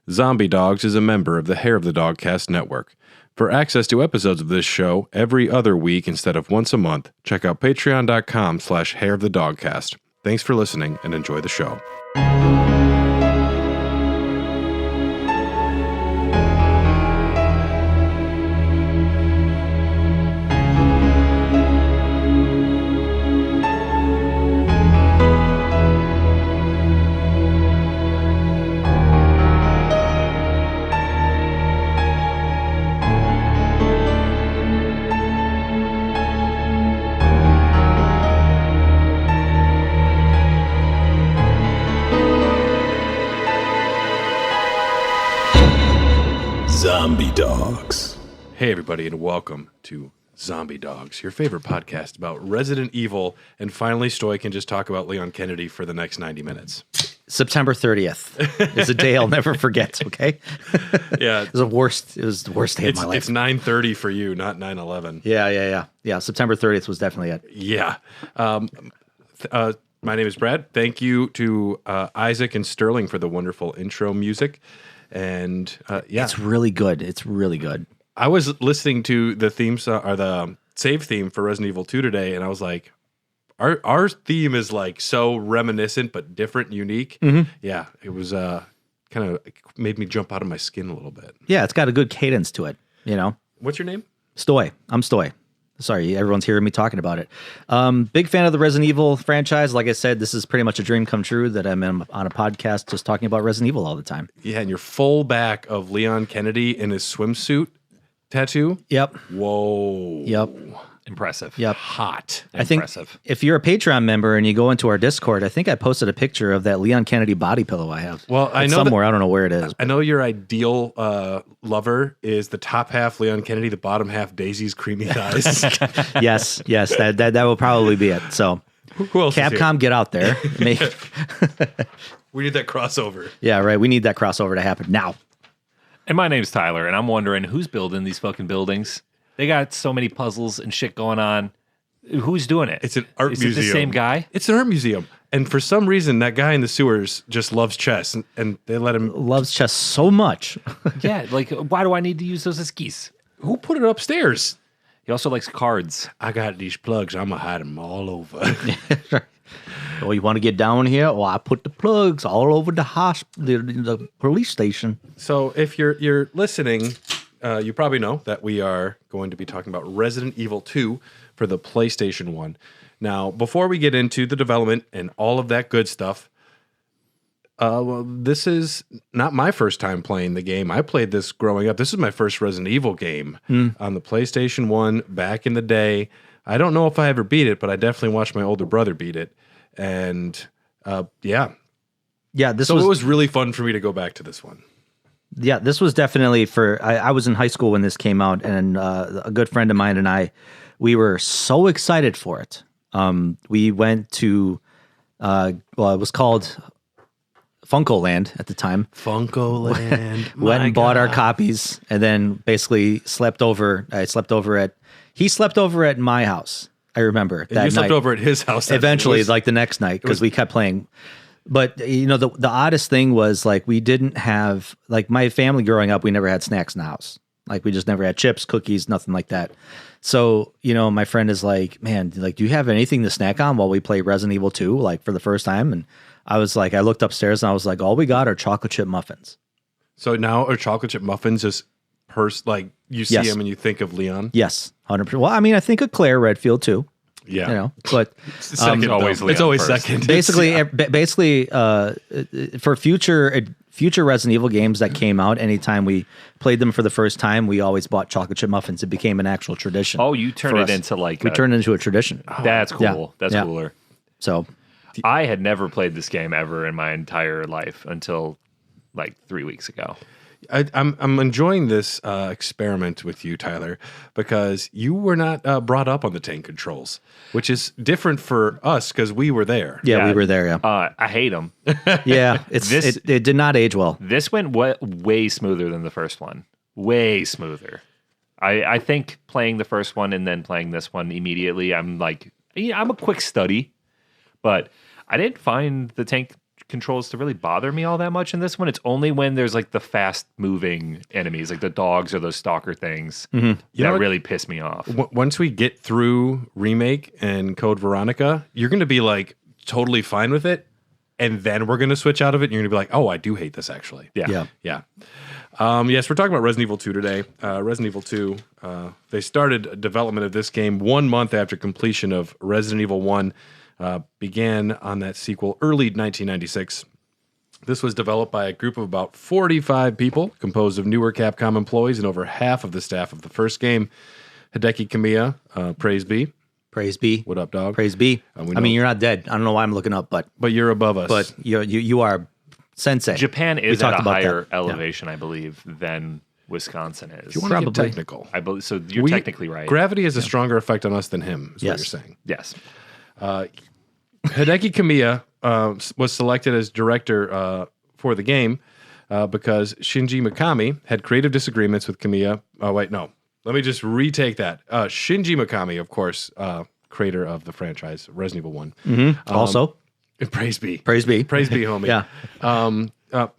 Zombie Dogs is a member of the Hair of the Dogcast network. For access to episodes of this show every other week instead of once a month, check out patreon.com/Hair of the Dogcast. Thanks for listening and enjoy the show. Zombie Dogs. Hey, everybody, and welcome to Zombie Dogs, your favorite podcast about Resident Evil, and finally, Stoy can just talk about Leon Kennedy for the next 90 minutes. September 30th is a day I'll never forget, okay? Yeah. It was the worst day of my life. It's 9:30 for you, not 9/11. Yeah, September 30th was definitely it. Yeah. My name is Brad. Thank you to Isaac and Sterling for the wonderful intro music. And it's really good. It's really good. I was listening to the theme song or the save theme for Resident Evil 2 today, and I was like, our theme is like so reminiscent but different, unique. Mm-hmm. Yeah, it was kind of made me jump out of my skin a little bit. Yeah, it's got a good cadence to it. You know. What's your name? Stoy. I'm Stoy. Sorry, everyone's hearing me talking about it. Big fan of the Resident Evil franchise. Like I said, this is pretty much a dream come true that I'm on a podcast just talking about Resident Evil all the time. Yeah, and you're full back of Leon Kennedy in his swimsuit tattoo. Yep. Whoa. Yep. Impressive. Yep. Hot. I think if you're a Patreon member and you go into our Discord, I think I posted a picture of that Leon Kennedy body pillow I have. Well, I know somewhere. I don't know where it is. I know your ideal lover is the top half Leon Kennedy, the bottom half Daisy's creamy thighs. Yes. That will probably be it. So, who else Capcom, get out there. We need that crossover. Yeah, right. We need that crossover to happen now. And my name's Tyler, and I'm wondering who's building these fucking buildings. They got so many puzzles and shit going on. Who's doing it? It's an art museum. Is it the same guy? It's an art museum. And for some reason, that guy in the sewers just loves chess, and they let him... Loves chess so much. Yeah, like, why do I need to use those as keys? Who put it upstairs? He also likes cards. I got these plugs. I'm going to hide them all over. Oh, you want to get down here? Well, I put the plugs all over the the police station. So if you're listening... you probably know that we are going to be talking about Resident Evil 2 for the PlayStation 1. Now, before we get into the development and all of that good stuff, this is not my first time playing the game. I played this growing up. This is my first Resident Evil game on the PlayStation 1 back in the day. I don't know if I ever beat it, but I definitely watched my older brother beat it. And yeah. It was really fun for me to go back to this one. Yeah, this was definitely I was in high school when this came out, and a good friend of mine and I, we were so excited for it. We went to, it was called Funko-Land at the time. Funko-Land. Went and bought our copies, and then basically slept over. He slept over at my house. I remember that you slept night. Over at his house. Eventually, like the next night, because we kept playing. But, you know, the oddest thing was, like, we didn't have, like, my family growing up, we never had snacks in the house. Like, we just never had chips, cookies, nothing like that. So, you know, my friend is like, man, like, do you have anything to snack on while we play Resident Evil 2, like, for the first time? And I was like, I looked upstairs and I was like, all we got are chocolate chip muffins. So now are chocolate chip muffins just, like, you see them and you think of Leon? Yes, 100%. Well, I mean, I think of Clair Redfield, too. Yeah, you know, but it's always second. Basically, for future Resident Evil games that came out, anytime we played them for the first time, we always bought chocolate chip muffins. It became an actual tradition. Oh, you turned it into like we turned it into a tradition. That's cool. Yeah. That's cooler. So, I had never played this game ever in my entire life until like 3 weeks ago. I'm enjoying this experiment with you, Tyler, because you were not brought up on the tank controls, which is different for us because we were there. Yeah, we were there. Yeah, I hate them. Yeah, it did not age well. This went way smoother than the first one. Way smoother. I think playing the first one and then playing this one immediately, I'm like, I'm a quick study, but I didn't find the tank controls to really bother me all that much in this one. It's only when there's like the fast moving enemies, like the dogs or those stalker things, that really piss me off. Once we get through Remake and Code Veronica, you're going to be like totally fine with it. And then we're going to switch out of it. And you're going to be like, oh, I do hate this actually. Yeah. Yes, we're talking about Resident Evil 2 today. Resident Evil 2, they started development of this game 1 month after completion of Resident Evil 1, began on that sequel early 1996. This was developed by a group of about 45 people, composed of newer Capcom employees and over half of the staff of the first game. Hideki Kamiya, praise be. Praise be. What up, dog? Praise be. I mean, you're not dead. I don't know why I'm looking up, but you're above us. But you are sensei. Japan is at a higher elevation, I believe, than Wisconsin is. If you want to get technical. I believe so. You're technically right. Gravity has a stronger effect on us than him, is what you're saying. Yes. Hideki Kamiya was selected as director for the game because Shinji Mikami had creative disagreements with Kamiya. Oh, wait, no. Let me just retake that. Shinji Mikami, of course, creator of the franchise Resident Evil 1. Mm-hmm. Also, praise be. Praise be. Praise be, homie. Yeah.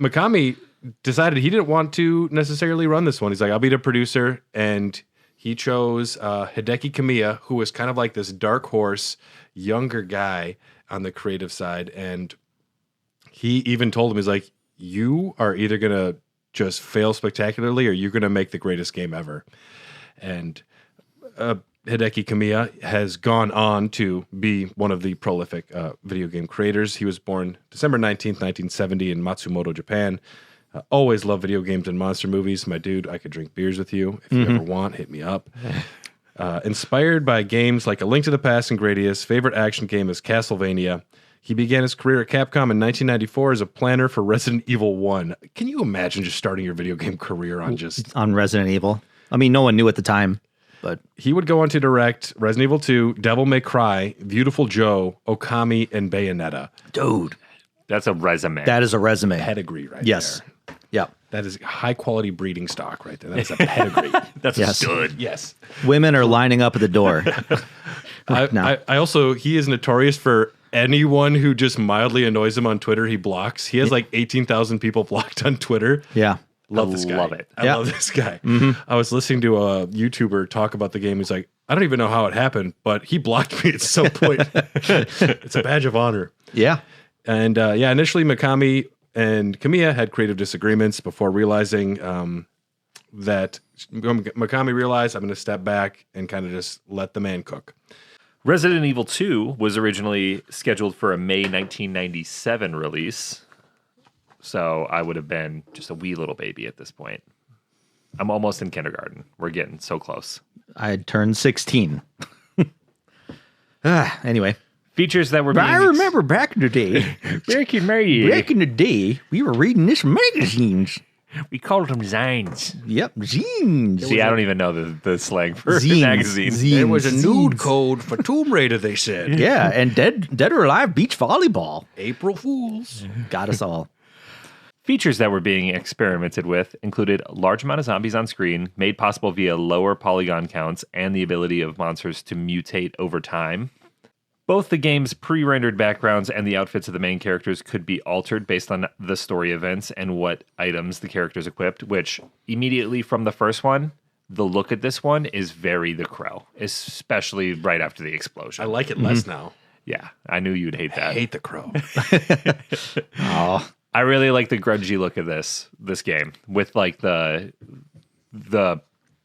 Mikami decided he didn't want to necessarily run this one. He's like, I'll be the producer. And he chose Hideki Kamiya, who was kind of like this dark horse, younger guy on the creative side. And he even told him, he's like, you are either going to just fail spectacularly or you're going to make the greatest game ever. And Hideki Kamiya has gone on to be one of the prolific video game creators. He was born December 19th, 1970 in Matsumoto, Japan. Always loved video games and monster movies. My dude, I could drink beers with you. If you ever want, hit me up. Inspired by games like A Link to the Past and Gradius, favorite action game is Castlevania. He began his career at Capcom in 1994 as a planner for Resident Evil 1. Can you imagine just starting your video game career on Resident Evil? I mean, no one knew at the time, but he would go on to direct Resident Evil 2, Devil May Cry, Beautiful Joe, Okami, and Bayonetta. Dude, that's a resume. That is a resume. Pedigree right yes. there. Yeah. That is high quality breeding stock right there. That's a pedigree. That's good. Yes. Women are lining up at the door. I also, he is notorious for anyone who just mildly annoys him on Twitter, he blocks. He has like 18,000 people blocked on Twitter. Yeah. Love this guy. Love it. I love this guy. Mm-hmm. I was listening to a YouTuber talk about the game. He's like, I don't even know how it happened, but he blocked me at some point. It's a badge of honor. Yeah. And initially Mikami and Kamiya had creative disagreements before realizing that Mikami realized, I'm going to step back and kind of just let the man cook. Resident Evil 2 was originally scheduled for a May 1997 release. So I would have been just a wee little baby at this point. I'm almost in kindergarten. We're getting so close. I had turned 16. Anyway. Features that were being... I remember back in the day. Back in the day, we were reading this magazines. We called them zines. Yep, zines. See, I don't even know the slang for zines, magazines. Zines, there was a nude code for Tomb Raider, they said. Yeah, and Dead or Alive beach volleyball. April Fools. Got us all. Features that were being experimented with included a large amount of zombies on screen, made possible via lower polygon counts, and the ability of monsters to mutate over time. Both the game's pre-rendered backgrounds and the outfits of the main characters could be altered based on the story events and what items the characters equipped, which immediately from the first one, the look at this one is very The Crow, especially right after the explosion. I like it less now. Yeah, I knew you'd hate that. I hate The Crow. Oh, I really like the grungy look of this game with like the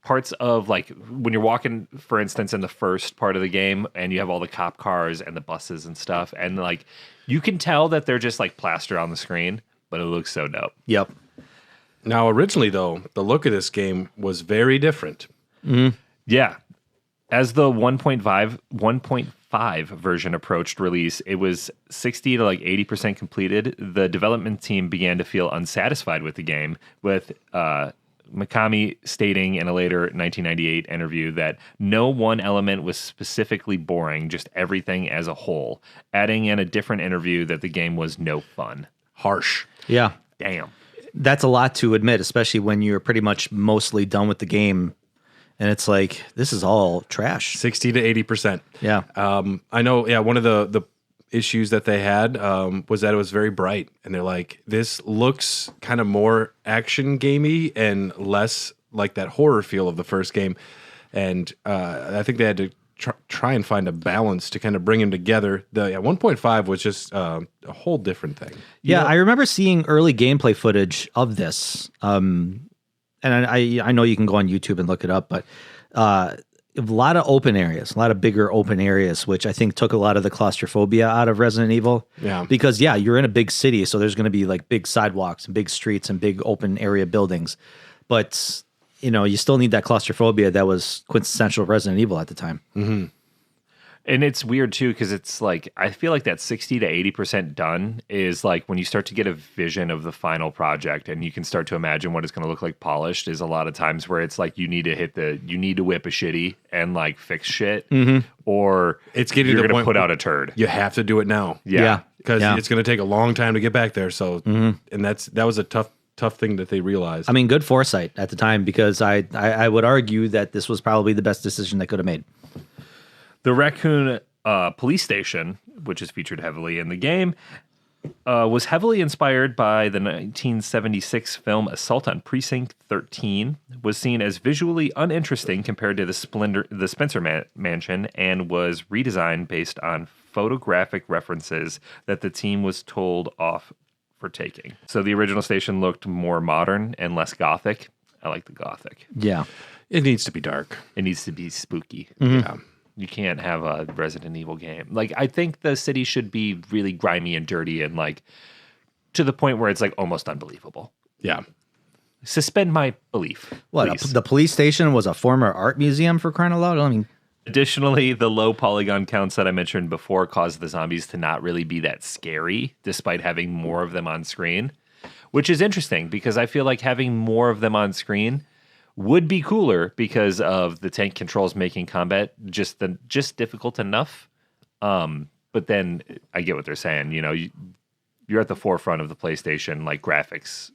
parts of like when you're walking, for instance, in the first part of the game and you have all the cop cars and the buses and stuff. And like, you can tell that they're just like plaster on the screen, but it looks so dope. Yep. Now, originally though, the look of this game was very different. Mm-hmm. Yeah. As the 1.5 version approached release, it was 60 to like 80% completed. The development team began to feel unsatisfied with the game, with Mikami stating in a later 1998 interview that no one element was specifically boring, just everything as a whole, adding in a different interview that the game was no fun. Harsh. Yeah. Damn. That's a lot to admit, especially when you're pretty much mostly done with the game. And it's like, this is all trash. 60 to 80%. Yeah. I know, one of the issues that they had was that it was very bright, and they're like, this looks kind of more action gamey and less like that horror feel of the first game. And I think they had to try and find a balance to kind of bring them together. The 1.5 was just a whole different thing. Yeah, I remember seeing early gameplay footage of this. And I know you can go on YouTube and look it up, but a lot of open areas, a lot of bigger open areas, which I think took a lot of the claustrophobia out of Resident Evil. Yeah. Because, you're in a big city, so there's going to be like big sidewalks and big streets and big open area buildings. But, you still need that claustrophobia that was quintessential Resident Evil at the time. Mm-hmm. And it's weird too, because it's like, I feel like that 60 to 80% done is like when you start to get a vision of the final project and you can start to imagine what it's going to look like polished, is a lot of times where it's like you need to whip a shitty and like fix shit, or it's getting you're to the going to point put where out a turd. You have to do it now. Yeah. Because it's going to take a long time to get back there. So, and that was a tough thing that they realized. I mean, good foresight at the time, because I would argue that this was probably the best decision they could have made. The Raccoon police station, which is featured heavily in the game, was heavily inspired by the 1976 film Assault on Precinct 13, was seen as visually uninteresting compared to the Spencer Mansion, and was redesigned based on photographic references that the team was told off for taking. So the original station looked more modern and less gothic. I like the gothic. Yeah. It needs to be dark. It needs to be spooky. Yeah. You can't have a Resident Evil game. Like, I think the city should be really grimy and dirty and like to the point where it's like almost unbelievable. Yeah. Suspend my belief. What, please. the police station was a former art museum, for crying out loud? I mean, Additionally, the low polygon counts that I mentioned before caused the zombies to not really be that scary, despite having more of them on screen, which is interesting because I feel like having more of them on screen would be cooler because of the tank controls making combat just difficult enough. But then I get what they're saying. You're at the forefront of the PlayStation, like graphics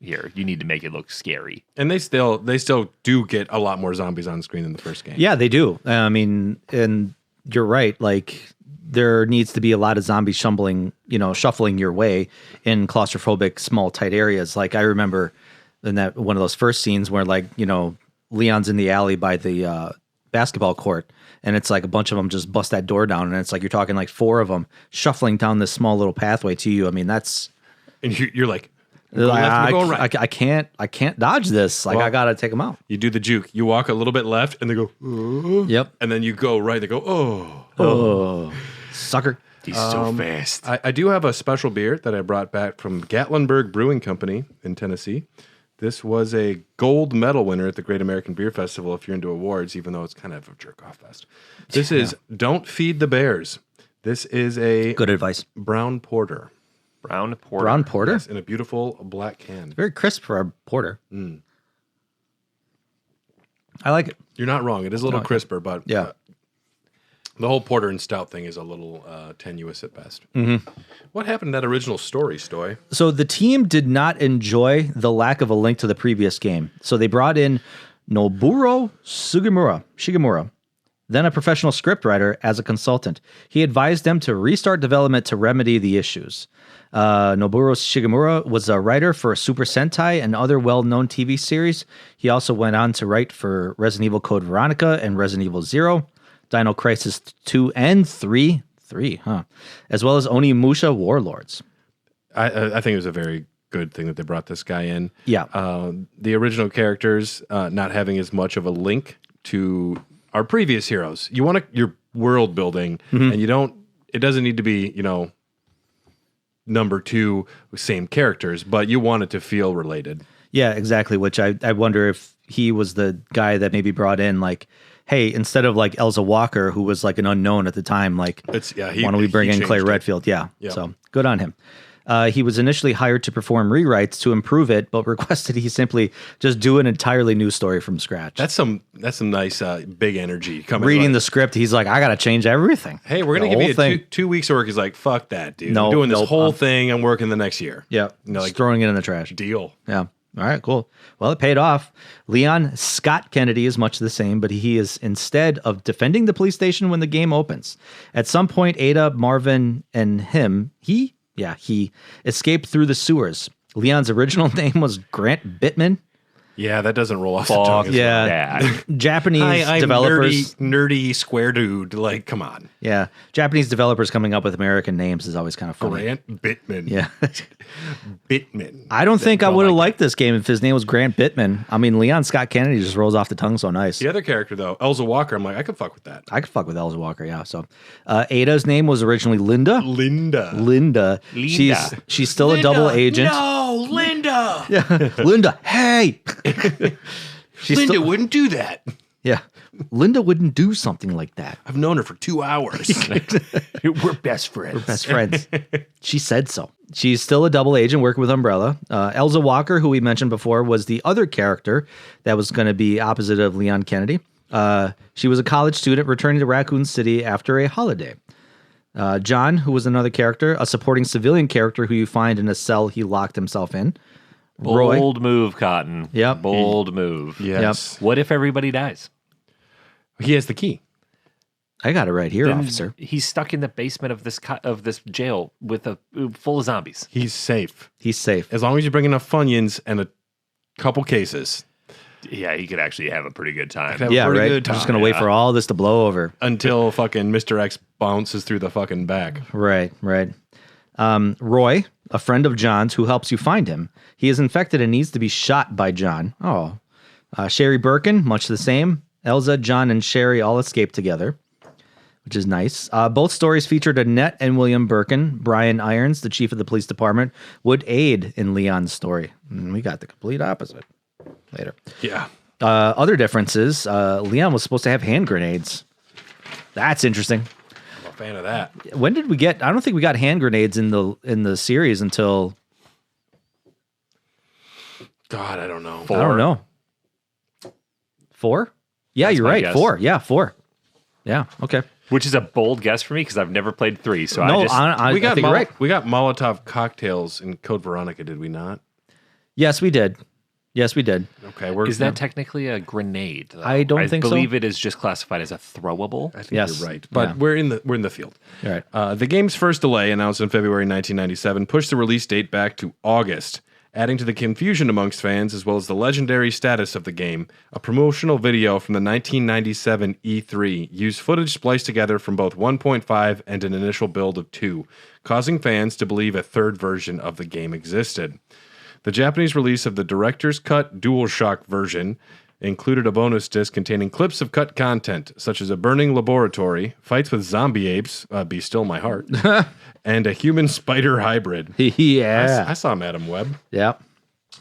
here. You need to make it look scary. And they still do get a lot more zombies on screen than the first game. yeah, they do. I mean, and you're right. Like, there needs to be a lot of zombies shuffling your way in claustrophobic, small, tight areas. Like, I remember in that one of those first scenes where, like, Leon's in the alley by the basketball court, and it's like a bunch of them just bust that door down, and it's like you're talking like 4 of them shuffling down this small little pathway to you. I mean, that's, and you're like, go left, go right. I can't dodge this. Like, I gotta take them out. You do the juke. You walk a little bit left, and they go, Yep. and then you go right. They go, Oh, sucker. He's so fast. I do have a special beer that I brought back from Gatlinburg Brewing Company in Tennessee. This was a gold medal winner at the Great American Beer Festival, if you're into awards, even though it's kind of a jerk-off fest. This is Don't Feed the Bears. This is a Good advice. brown porter. Brown porter. Brown porter? Yes, in a beautiful black can. Very crisp for a porter. I like it. You're not wrong. It is a little crisper, but Yeah. The whole porter and stout thing is a little tenuous at best. What happened to that original story, Stoy? So the team did not enjoy the lack of a link to the previous game. So they brought in Nobuo Shigemura, then a professional scriptwriter, as a consultant. He advised them to restart development to remedy the issues. Nobuo Shigemura was a writer for Super Sentai and other well-known TV series. He also went on to write for Resident Evil Code Veronica and Resident Evil Zero, Dino Crisis 2 and 3, as well as Onimusha Warlords. I think it was a very good thing that they brought this guy in. Yeah. The original characters not having as much of a link to our previous heroes. You want your world building, and you don't. It doesn't need to be number 2 same characters, but you want it to feel related. Yeah, exactly. Which I wonder if he was the guy that maybe brought in, like, hey, instead of like Elza Walker, who was like an unknown at the time, like, why don't we bring in Clair Redfield? Yeah. Yep. So good on him. He was initially hired to perform rewrites to improve it, but requested he simply just do an entirely new story from scratch. That's some nice big energy coming. Reading the script, he's like, I got to change everything. Hey, we're gonna give you 2 weeks of work. He's like, fuck that, dude. I'm doing this whole thing. I'm working the next year. Yeah. Like, throwing it in the trash. Deal. Yeah. All right, cool. Well, it paid off. Leon Scott Kennedy is much the same, but he is instead of defending the police station when the game opens. At some point, Ada, Marvin, and he escaped through the sewers. Leon's original name was Grant Bittman. Yeah, that doesn't roll off the tongue. Yeah, Japanese I'm developers, nerdy square dude. Like, come on, yeah, Japanese developers coming up with American names is always kind of funny. Grant Bittman. Yeah, Bittman. I don't think I would have liked this game if his name was Grant Bittman. I mean, Leon Scott Kennedy just rolls off the tongue so nice. The other character though, Elza Walker. I'm like, I could fuck with that. I could fuck with Elza Walker, yeah. So, Ada's name was originally Linda. Linda. She's still a double agent. No, Linda. Yeah. Linda, hey. Linda wouldn't do that. Yeah. Linda wouldn't do something like that. I've known her for 2 hours. We're best friends. Best friends. She said so. She's still a double agent working with Umbrella. Elza Walker, who we mentioned before, was the other character that was going to be opposite of Leon Kennedy. She was a college student returning to Raccoon City after a holiday. John, who was another character, a supporting civilian character who you find in a cell he locked himself in. Roy. Bold move, Cotton. Yep. Bold move. Yes. What if everybody dies? He has the key. I got it right here, Then officer. He's stuck in the basement of this jail with full of zombies. He's safe. He's safe. As long as you bring enough Funyuns and a couple cases. Yeah, he could actually have a pretty good time. Have a Yeah, pretty right. good I'm just time. going to wait for all this to blow over. Until fucking Mr. X bounces through the fucking back. Right. Roy, a friend of John's who helps you find him. He is infected and needs to be shot by John. Oh. Sherry Birkin, much the same. Elza, John, and Sherry all escape together, which is nice. Both stories featured Annette and William Birkin. Brian Irons, the chief of the police department, would aid in Leon's story. And we got the complete opposite later. Yeah. Other differences, Leon was supposed to have hand grenades. That's interesting. I'm a fan of that. When did we get? I don't think we got hand grenades in the series until. God, I don't know. I don't know. 4? Yeah, That's you're my right. guess. 4. Yeah, 4. Yeah. Okay. Which is a bold guess for me because I've never played 3. So No, I We got think you're right. we got Molotov cocktails in Code Veronica, did we not? Yes, we did. Okay, we're is that technically a grenade? Though? I don't think so. I believe it is just classified as a throwable. I think Yes. you're right. But Yeah. we're in the field. All right. The game's first delay, announced in February 1997, pushed the release date back to August, adding to the confusion amongst fans as well as the legendary status of the game. A promotional video from the 1997 E3 used footage spliced together from both 1.5 and an initial build of 2, causing fans to believe a third version of the game existed. The Japanese release of the Director's Cut DualShock version included a bonus disc containing clips of cut content, such as a burning laboratory, fights with zombie apes, Be Still My Heart, and a human spider hybrid. Yeah. I saw Madam Web. Yeah.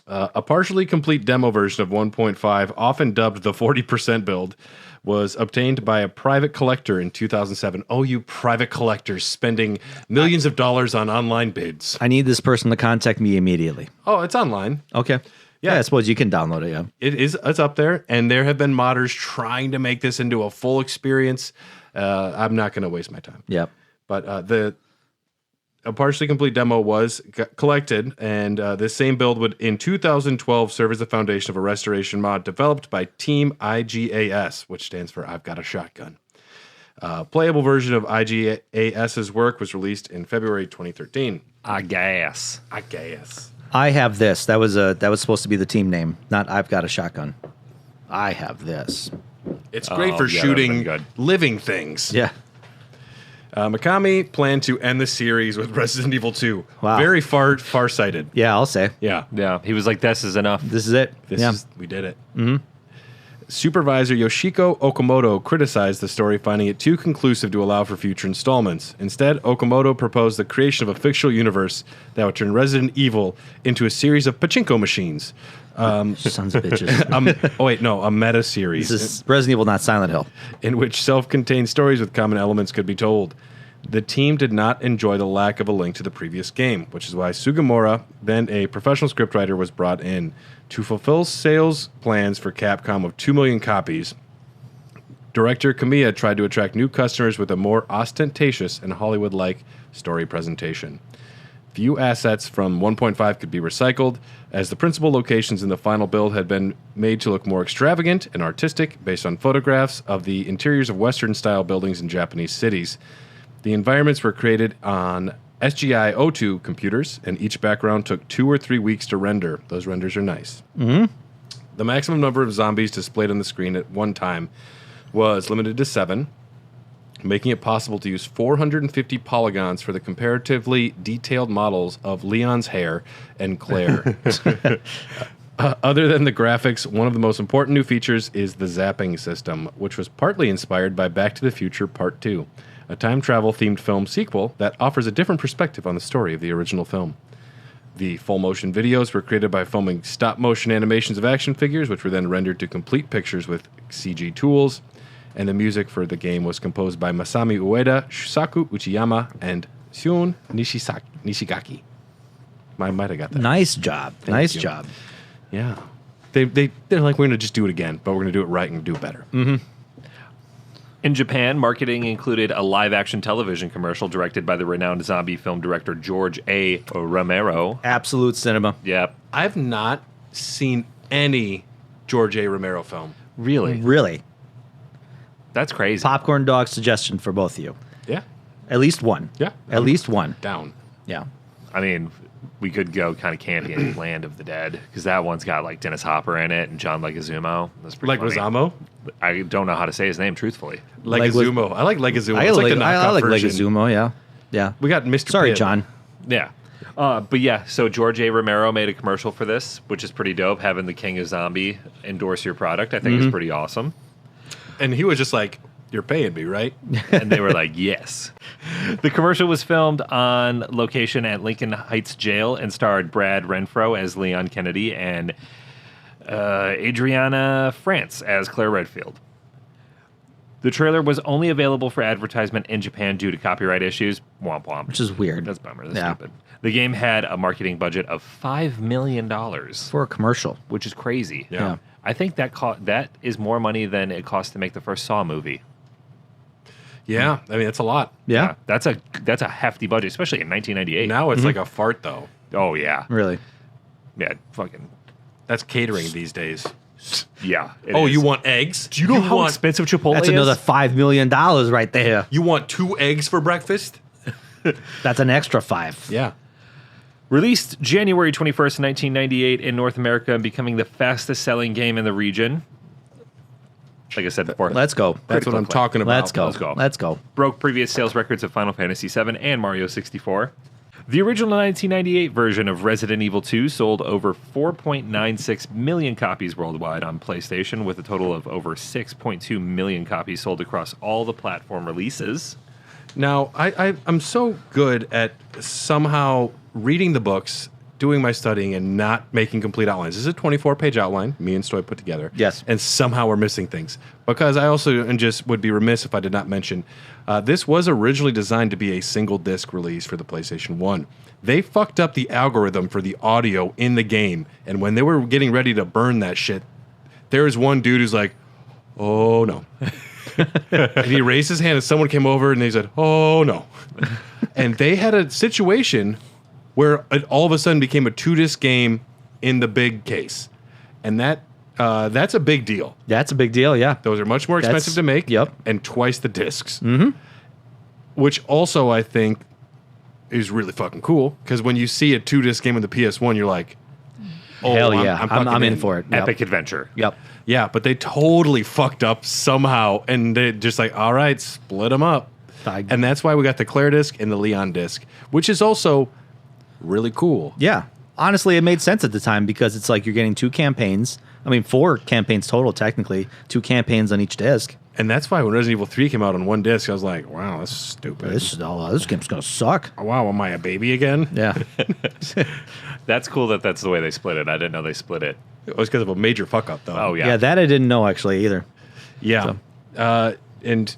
A partially complete demo version of 1.5, often dubbed the 40% build, was obtained by a private collector in 2007. Oh, you private collectors spending millions of dollars on online bids. I need this person to contact me immediately. Oh, it's online. Okay. Yeah, I suppose you can download it. Yeah. It's up there, and there have been modders trying to make this into a full experience. I'm not going to waste my time. Yep. But a partially complete demo was collected, and this same build would, in 2012, serve as the foundation of a restoration mod developed by Team IGAS, which stands for I've Got a Shotgun. Playable version of IGAS's work was released in February 2013. I guess. I have this. That was supposed to be the team name, not I've Got a Shotgun. I have this. It's great Oh, for yeah, shooting that'd been living things. Yeah. Mikami planned to end the series with Resident Evil 2. Wow. Very far-sighted. Yeah, I'll say. Yeah. Yeah, he was like, "This is enough." This is it. We did it. Mm-hmm. Supervisor Yoshiko Okamoto criticized the story, finding it too conclusive to allow for future installments. Instead, Okamoto proposed the creation of a fictional universe that would turn Resident Evil into a series of pachinko machines. Sons of bitches. A meta series. This is Resident Evil, not Silent Hill. In which self-contained stories with common elements could be told. The team did not enjoy the lack of a link to the previous game, which is why Sugimura, then a professional scriptwriter, was brought in to fulfill sales plans for Capcom of 2 million copies. Director Kamiya tried to attract new customers with a more ostentatious and Hollywood-like story presentation. Few assets from 1.5 could be recycled, as the principal locations in the final build had been made to look more extravagant and artistic based on photographs of the interiors of Western-style buildings in Japanese cities. The environments were created on SGI O2 computers, and each background took 2 or 3 weeks to render. Those renders are nice. Mm-hmm. The maximum number of zombies displayed on the screen at one time was limited to 7, making it possible to use 450 polygons for the comparatively detailed models of Leon's hair and Claire. Other than the graphics, one of the most important new features is the zapping system, which was partly inspired by Back to the Future Part 2, a time travel-themed film sequel that offers a different perspective on the story of the original film. The full-motion videos were created by filming stop-motion animations of action figures, which were then rendered to complete pictures with CG tools. And the music for the game was composed by Masami Ueda, Shusaku Uchiyama, and Shun Nishigaki. I might have got that. Nice job. Nice job. Yeah. They're like, we're going to just do it again, but we're going to do it right and do it better. Mm-hmm. In Japan, marketing included a live-action television commercial directed by the renowned zombie film director George A. Romero. Absolute cinema. Yep. I've not seen any George A. Romero film. Really? Really. That's crazy. Popcorn dog suggestion for both of you. Yeah. At least one. Yeah. At least one. Down. Yeah. I mean, we could go kind of campy in Land of the Dead, because that one's got like Dennis Hopper in it and John Leguizamo. That's pretty funny. Leguizamo? I don't know how to say his name, truthfully. Leguizamo. I like Leguizamo. It's like the knockoff I like version. Leguizamo, yeah. Yeah. We got Mr. Sorry, Pitt. John. Yeah. But yeah, so George A. Romero made a commercial for this, which is pretty dope. Having the King of Zombie endorse your product, I think is pretty awesome. And he was just like, you're paying me, right? And they were like, yes. The commercial was filmed on location at Lincoln Heights Jail and starred Brad Renfro as Leon Kennedy and Adriana France as Clair Redfield. The trailer was only available for advertisement in Japan due to copyright issues. Womp womp. Which is weird. That's a bummer. That's stupid. The game had a marketing budget of $5 million. For a commercial. Which is crazy. Yeah. I think that is more money than it cost to make the first Saw movie. Yeah. I mean, it's a lot. Yeah. That's a hefty budget, especially in 1998. Now it's like a fart, though. Oh, yeah. Really. Yeah, fucking... That's catering these days. Yeah. Oh, you want eggs? Do you know how expensive Chipotle That's is? another $5 million right there. You want 2 eggs for breakfast? That's an extra 5. Yeah. Released January 21st, 1998 in North America and becoming the fastest-selling game in the region. Like I said before. Let's go. That's what I'm talking about. Let's go. Let's go. Let's go. Broke previous sales records of Final Fantasy VII and Mario 64. The original 1998 version of Resident Evil 2 sold over 4.96 million copies worldwide on PlayStation, with a total of over 6.2 million copies sold across all the platform releases. Now, I'm so good at somehow reading the books, doing my studying, and not making complete outlines. This is a 24-page outline me and Stoy put together. Yes. And somehow we're missing things. Because I also and just would be remiss if I did not mention, this was originally designed to be a single-disc release for the PlayStation 1. They fucked up the algorithm for the audio in the game, and when they were getting ready to burn that shit, there was one dude who's like, oh, no. And he raised his hand, and someone came over, and they said, oh, no. And they had a situation where it all of a sudden became a 2-disc game in the big case. And that's a big deal. That's a big deal, yeah. Those are much more expensive to make. Yep. And twice the discs. Mm-hmm. Which also, I think, is really fucking cool. Because when you see a 2-disc game on the PS1, you're like, oh, hell yeah. I'm I'm fucking in for it. Yep. Epic adventure. Yep. Yeah, but they totally fucked up somehow. And they just like, all right, split them up. And that's why we got the Claire disc and the Leon disc, which is also really cool. Yeah. Honestly, it made sense at the time because it's like you're getting 2 campaigns. I mean, 4 campaigns total, technically. 2 campaigns on each disc. And that's why when Resident Evil 3 came out on 1 disc, I was like, wow, that's stupid. This game's going to suck. Oh, wow, am I a baby again? Yeah. That's cool that that's the way they split it. I didn't know they split it. It was because of a major fuck up, though. Oh, yeah. Yeah, that I didn't know actually either. Yeah. And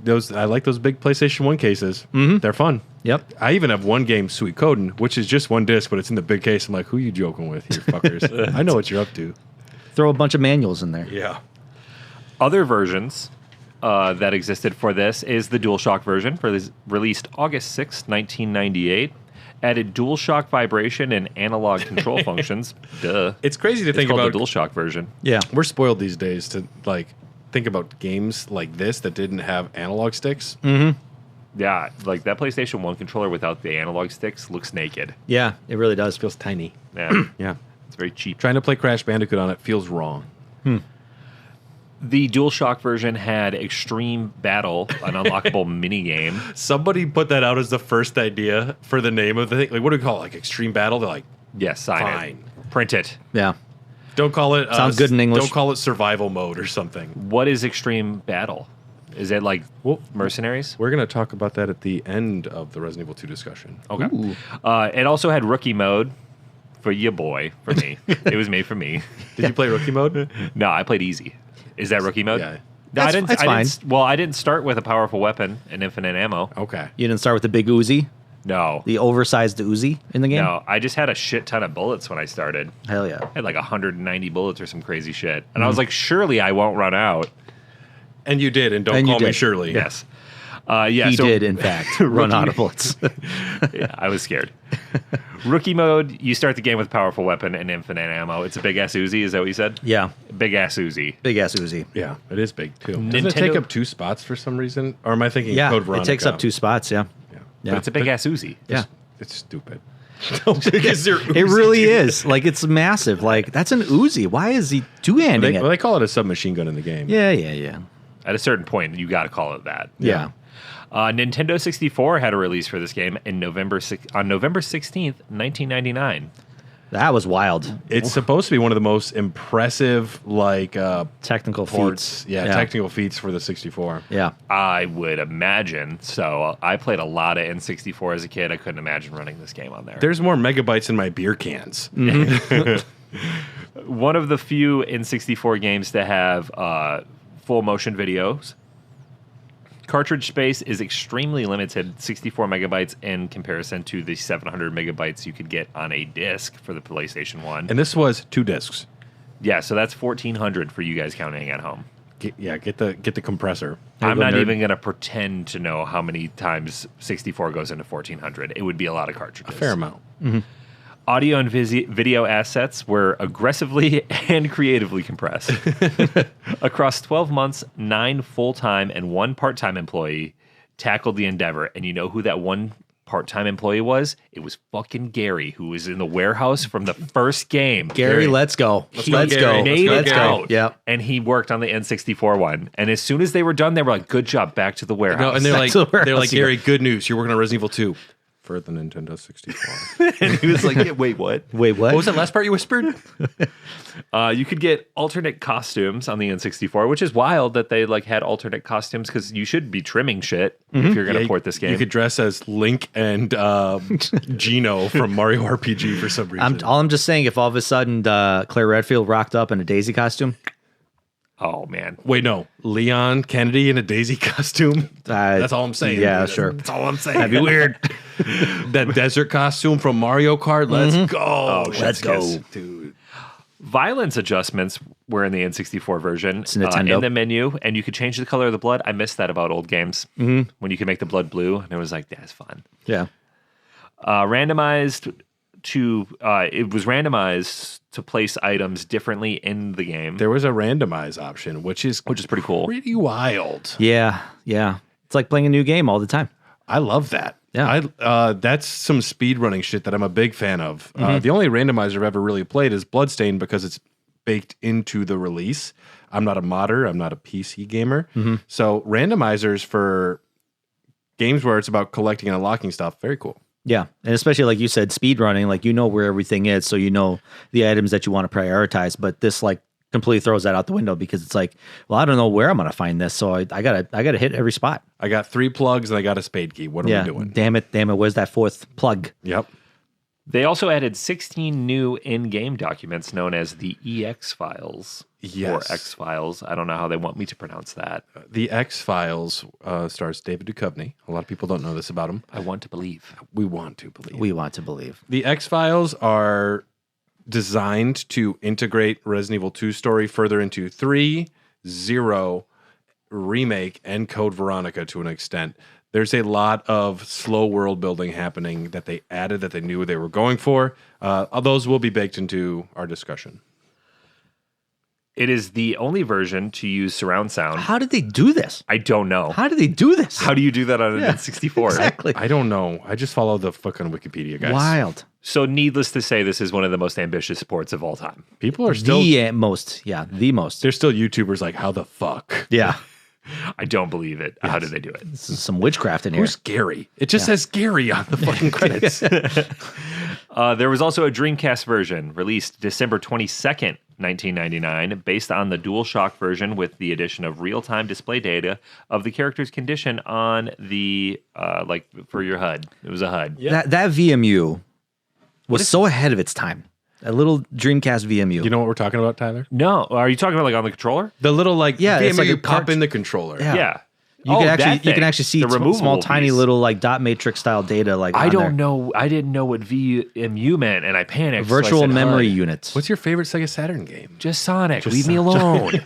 I like those big PlayStation 1 cases. Mm-hmm. They're fun. Yep. I even have one game, Sweet Coden, which is just 1 disc, but it's in the big case. I'm like, who you joking with, you fuckers? I know what you're up to. Throw a bunch of manuals in there. Yeah. Other versions that existed for this is the DualShock version, released August 6, 1998. Added DualShock vibration and analog control functions. Duh. It's crazy to think called about the DualShock version. Yeah. We're spoiled these days to like think about games like this that didn't have analog sticks. Yeah, like that PlayStation 1 controller without the analog sticks looks naked. Yeah, it really does. Feels tiny. Yeah, Yeah. it's very cheap. Trying to play Crash Bandicoot on it feels wrong. The DualShock version had Extreme Battle, an unlockable mini game. Somebody put that out as the first idea for the name of the thing. Like, what do we call it? Like Extreme Battle? They're like, Yes, sign Fine. it. Print it. Yeah. don't call it. Sounds good in English. Don't call it survival mode or something. What is Extreme Battle? Is it like Mercenaries? We're going to talk about that at the end of the Resident Evil 2 discussion. Okay. It also had Rookie Mode for your boy, for me. It was made for me. Did you play Rookie Mode? No, I played Easy. Is that Rookie Mode? Yeah. No, That's fine. Well, I didn't start with a powerful weapon and infinite ammo. Okay. You didn't start with the big Uzi, No. the oversized Uzi in the game? No, I just had a shit ton of bullets when I started. Hell yeah. I had like 190 bullets or some crazy shit. And I was like, surely I won't run out. And you did, and don't And you call me did. Shirley. Yes. Yeah, He so did, in fact, run out of bullets. yeah, I was scared. Rookie mode, you start the game with powerful weapon and infinite ammo. It's a big ass Uzi, is that what you said? Yeah. Big ass Uzi. Big ass Uzi. Yeah, it is big too. Doesn't it Nintendo- take up 2 spots for some reason? Or am I thinking Yeah. Code Veronica? It takes up 2 spots, yeah. Yeah. Yeah. But it's a big ass Uzi. Yeah. It's stupid. How big is your It Uzi, really dude? is. Like, it's massive. Like, that's an Uzi. Why is he two-handing They it? call it a submachine gun in the game. Yeah. At a certain point, you got to call it that. Yeah. Nintendo 64 had a release for this game in November 16th, 1999. That was wild. It's supposed to be one of the most impressive, like, Technical ports. feats. Yeah, technical feats for the 64. Yeah. I would imagine. So I played a lot of N64 as a kid. I couldn't imagine running this game on there. There's more megabytes in my beer cans. One of the few N64 games to have full motion videos. Cartridge space is extremely limited, 64 megabytes in comparison to the 700 megabytes you could get on a disc for the PlayStation 1. And this was 2 discs. Yeah, so that's 1,400 for you guys counting at home. Get the compressor. I'm go, not nerd. even going to pretend to know how many times 64 goes into 1,400. It would be a lot of cartridges. A fair amount. Audio and video assets were aggressively and creatively compressed. Across 12 months, 9 full-time and 1 part-time employee tackled the endeavor. And you know who that one part-time employee was? It was fucking Gary, who was in the warehouse from the first game. Gary, let's go. go, Let's Gary. go. Made Let's it go. out. Yeah. And he worked on the N64 one. And as soon as they were done, they were like, good job, back to the warehouse. No, and they're Back to the warehouse they're like, you go. Gary, good news. You're working on Resident Evil 2 for the Nintendo 64. And he was like, yeah, wait, what? Wait, what? What was that last part you whispered? You could get alternate costumes on the N64, which is wild that they like had alternate costumes because you should be trimming shit if you're going to port this game. You could dress as Link and Gino from Mario RPG for some reason. I'm just saying, if all of a sudden Claire Redfield rocked up in a Daisy costume, Oh man, Wait, no. Leon Kennedy in a Daisy costume? That's all I'm saying. yeah, sure. That's all I'm saying. That'd be weird. That desert costume from Mario Kart. Let's go. Oh, let's go. Dude. violence adjustments were in the N64 version It's Nintendo. in the menu, and you could change the color of the blood. I missed that about old games when you could make the blood blue, and it was like that's fun. Yeah. Randomized to it was randomized to place items differently in the game, There was a randomize option, which is pretty cool. pretty wild. Yeah. Yeah. It's like playing a new game all the time. I love that. Yeah. That's some speedrunning shit that I'm a big fan of. The only randomizer I've ever really played is Bloodstain because it's baked into the release. I'm not a modder. I'm not a PC gamer. So randomizers for games where it's about collecting and unlocking stuff, very cool. Yeah. And especially like you said, speed running, like you know where everything is, so you know the items that you want to prioritize. But this like completely throws that out the window because it's like, well, I don't know where I'm gonna find this. So I gotta hit every spot. I got 3 plugs and I got a spade key. What are Yeah. we doing? Damn it. Where's that 4th plug? Yep. They also added 16 new in-game documents known as the EX files. Yes. Or X files. I don't know how they want me to pronounce that. The X-Files stars David Duchovny. A lot of people don't know this about him. I want to believe. We want to believe. We want to believe. The X-Files are designed to integrate Resident Evil 2 story further into 3, 0, Remake, and Code Veronica to an extent. There's a lot of slow world building happening that they added that they knew they were going for. Those will be baked into our discussion. It is the only version to use surround sound. How did they do this? I don't know. How did they do this? How do you do that on an N64? Exactly. I don't know. I just follow the fucking Wikipedia guys. Wild. So needless to say, this is one of the most ambitious ports of all time. People are still The most. there's still YouTubers like, how the fuck? Yeah. I don't believe it. How did they do it? This is some witchcraft in here. Who's Gary? It just says Gary on the fucking credits. There was also a Dreamcast version released December 22nd, 1999, based on the DualShock version with the addition of real-time display data of the character's condition on the, for your HUD. It was a HUD. That VMU was so ahead of its time. A little Dreamcast VMU. You know what we're talking about, Tyler? No. Are you talking about like on the controller? The little it's like you a pop in the controller. Yeah. You You can actually see the small, tiny piece. little like dot matrix style data. Like I on don't there. know. I didn't know what VMU meant, and I panicked. so I Virtual said memory HUD. units. What's your favorite Sega Saturn game? Just Sonic. Leave me alone.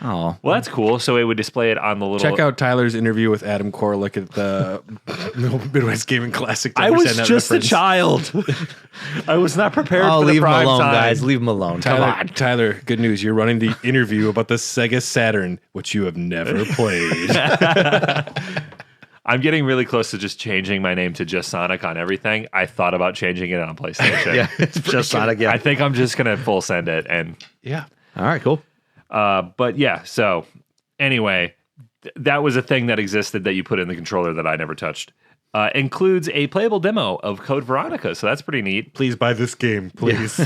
Oh, Well, that's cool. So it would display it on the little. Check out Tyler's interview with Adam Korlick at the Midwest Gaming Classic. to I was understand that just reference. a child. I was not prepared oh, for the leave him prime alone, time. guys. Leave him alone. Come on. Tyler, good news. You're running the interview about the Sega Saturn, which you have never played. I'm getting really close to just changing my name to Just Sonic on everything. I thought about changing it on PlayStation. Yeah, it's just Sonic. Yeah. I think I'm just gonna full send it. And Yeah. All right, cool. but yeah. So anyway, that was a thing that existed that you put in the controller that I never touched. Includes a playable demo of Code Veronica, so that's pretty neat. Please buy this game, please.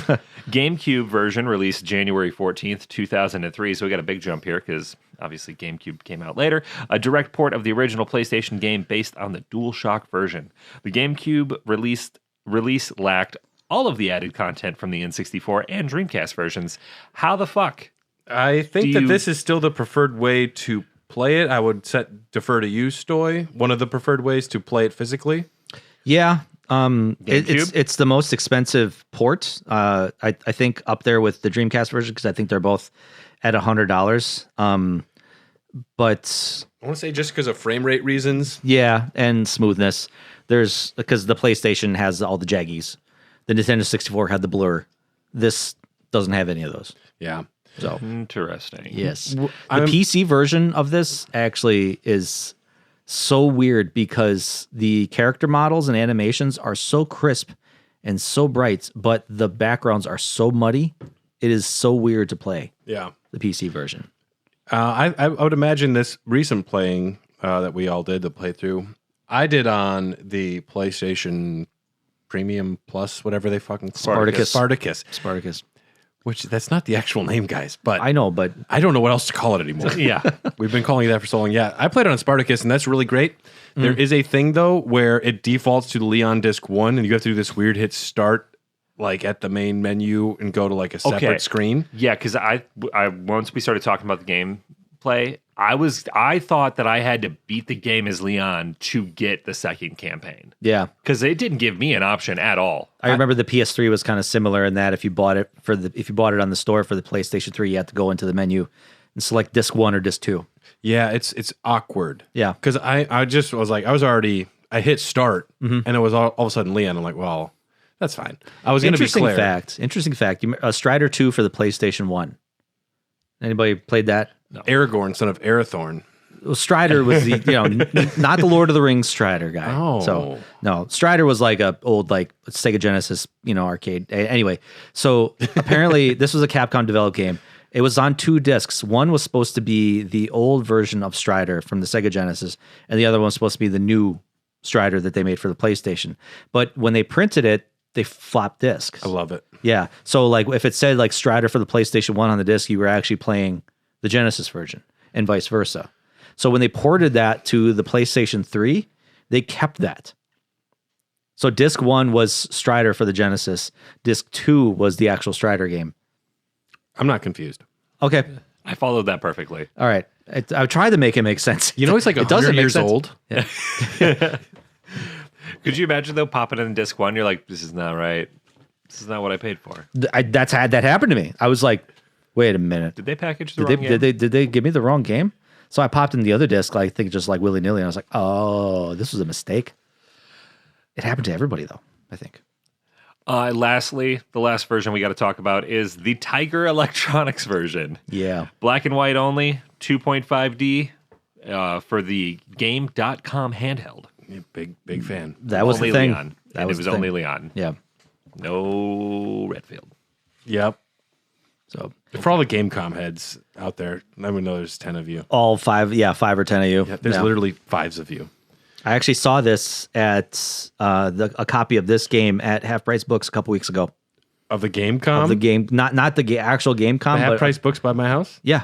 GameCube version released January 14th, 2003, so we got a big jump here because obviously GameCube came out later. A direct port of the original PlayStation game based on the DualShock version. The GameCube release lacked all of the added content from the N64 and Dreamcast versions. How the fuck? I think that this is still the preferred way to play it. I would defer to you, Stoy. One of the preferred ways to play it physically. Yeah. GameCube? It's the most expensive port. I think up there with the Dreamcast version because I think they're both at $100. But I want to say just because of frame rate reasons. yeah, and smoothness. Because the PlayStation has all the jaggies. The Nintendo 64 had the blur. This doesn't have any of those. Yeah. So Interesting. yes, the I'm- PC version of this actually is so weird because the character models and animations are so crisp and so bright, but the backgrounds are so muddy. It is so weird to play Yeah. the PC version. I would imagine this recent playing that we all did, the playthrough, I did on the PlayStation Premium Plus, whatever they fucking Spartacus. Spartacus. Which that's not the actual name, guys, but I know, but I don't know what else to call it anymore. Yeah. We've been calling it that for so long. Yeah, I played it on Spartacus, and that's really great. There is a thing, though, where it defaults to the Leon Disc 1, and you have to do this weird hit start, like, at the main menu and go to, like, a separate screen. Yeah, because I once we started talking about the gameplay, I thought that I had to beat the game as Leon to get the second campaign yeah. because it didn't give me an option at all. I remember the PS3 was kind of similar in that if you bought it on the store for the PlayStation 3, you had to go into the menu and select disc 1 or disc 2. Yeah, it's awkward. Yeah. Because I just was like, I hit start, and it was all of a sudden Leon. I'm like, well, that's fine. I was going to be Claire. Interesting fact. Strider 2 for the PlayStation 1. Anybody played that? Aragorn, son of Arathorn. Well, Strider was the not the Lord of the Rings Strider guy. Oh. So no, Strider was like a old like Sega Genesis arcade. Anyway, so apparently this was a Capcom developed game. It was on 2 discs. One was supposed to be the old version of Strider from the Sega Genesis, and the other one was supposed to be the new Strider that they made for the PlayStation. But when they printed it, they flopped discs. I love it. Yeah. So like if it said like Strider for the PlayStation 1 on the disc, you were actually playing the Genesis version and vice versa. So when they ported that to the PlayStation 3, they kept that. So disc 1 was Strider for the Genesis. Disc 2 was the actual Strider game. I'm not confused. Okay. I followed that perfectly. All right. I tried to make it make sense. You know, he's like It doesn't 100 make years sense. old. Yeah. Could you imagine though popping in disc 1? You're like, this is not right. This is not what I paid for. That happened to me. I was like, wait a minute. Did they package the wrong game? Did they give me the wrong game? So I popped in the other disc, I think just like willy-nilly, and I was like, oh, this was a mistake. It happened to everybody, though, I think. Lastly, the last version we got to talk about is the Tiger Electronics version. Yeah. Black and white only, 2.5D for the Game.com handheld. Yeah, big fan. That was only the thing. Leon. That And was it was the only thing. Leon. Yeah. No Redfield. Yep. So For all the Gamecom heads out there, I would know there's 10 of you. all 5 or 10 of you. Yeah, there's literally 5s of you. I actually saw this at a copy of this game at Half Price Books a couple weeks ago. Of the Gamecom? Of the game, not the actual Gamecom, Half but price books by my house? yeah,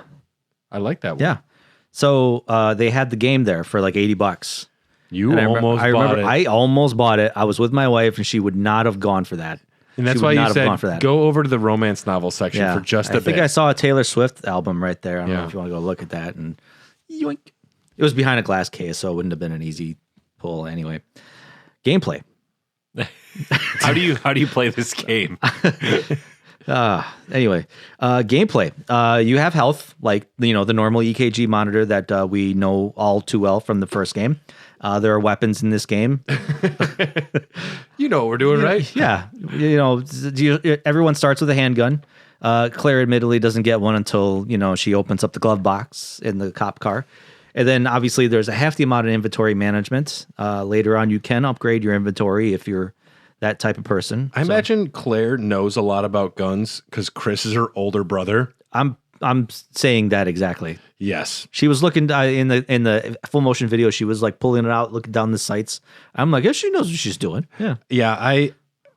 I like that one. yeah. So they had the game there for like $80. You And almost I bought remember it. I almost bought it. I was with my wife, and she would not have gone for that. And that's She would why not you have said gone for that. go over to the romance novel section Yeah, for just a I bit. think I saw a Taylor Swift album right there. I don't know Yeah. if you want to go look at that. And yoink. It was behind a glass case, so it wouldn't have been an easy pull anyway. Gameplay. How do you play this game? Anyway, gameplay. You have health, like the normal EKG monitor that we know all too well from the first game. There are weapons in this game. You know what we're doing, right? Yeah, everyone starts with a handgun. Claire admittedly doesn't get one until she opens up the glove box in the cop car. And then obviously there's a hefty amount of inventory management. Later on, you can upgrade your inventory if you're that type of person. I imagine Claire knows a lot about guns because Chris is her older brother. I'm saying that exactly. Yes. She was looking in the full motion video. She was like pulling it out, looking down the sights. I'm like, yeah, she knows what she's doing. Yeah, Yeah,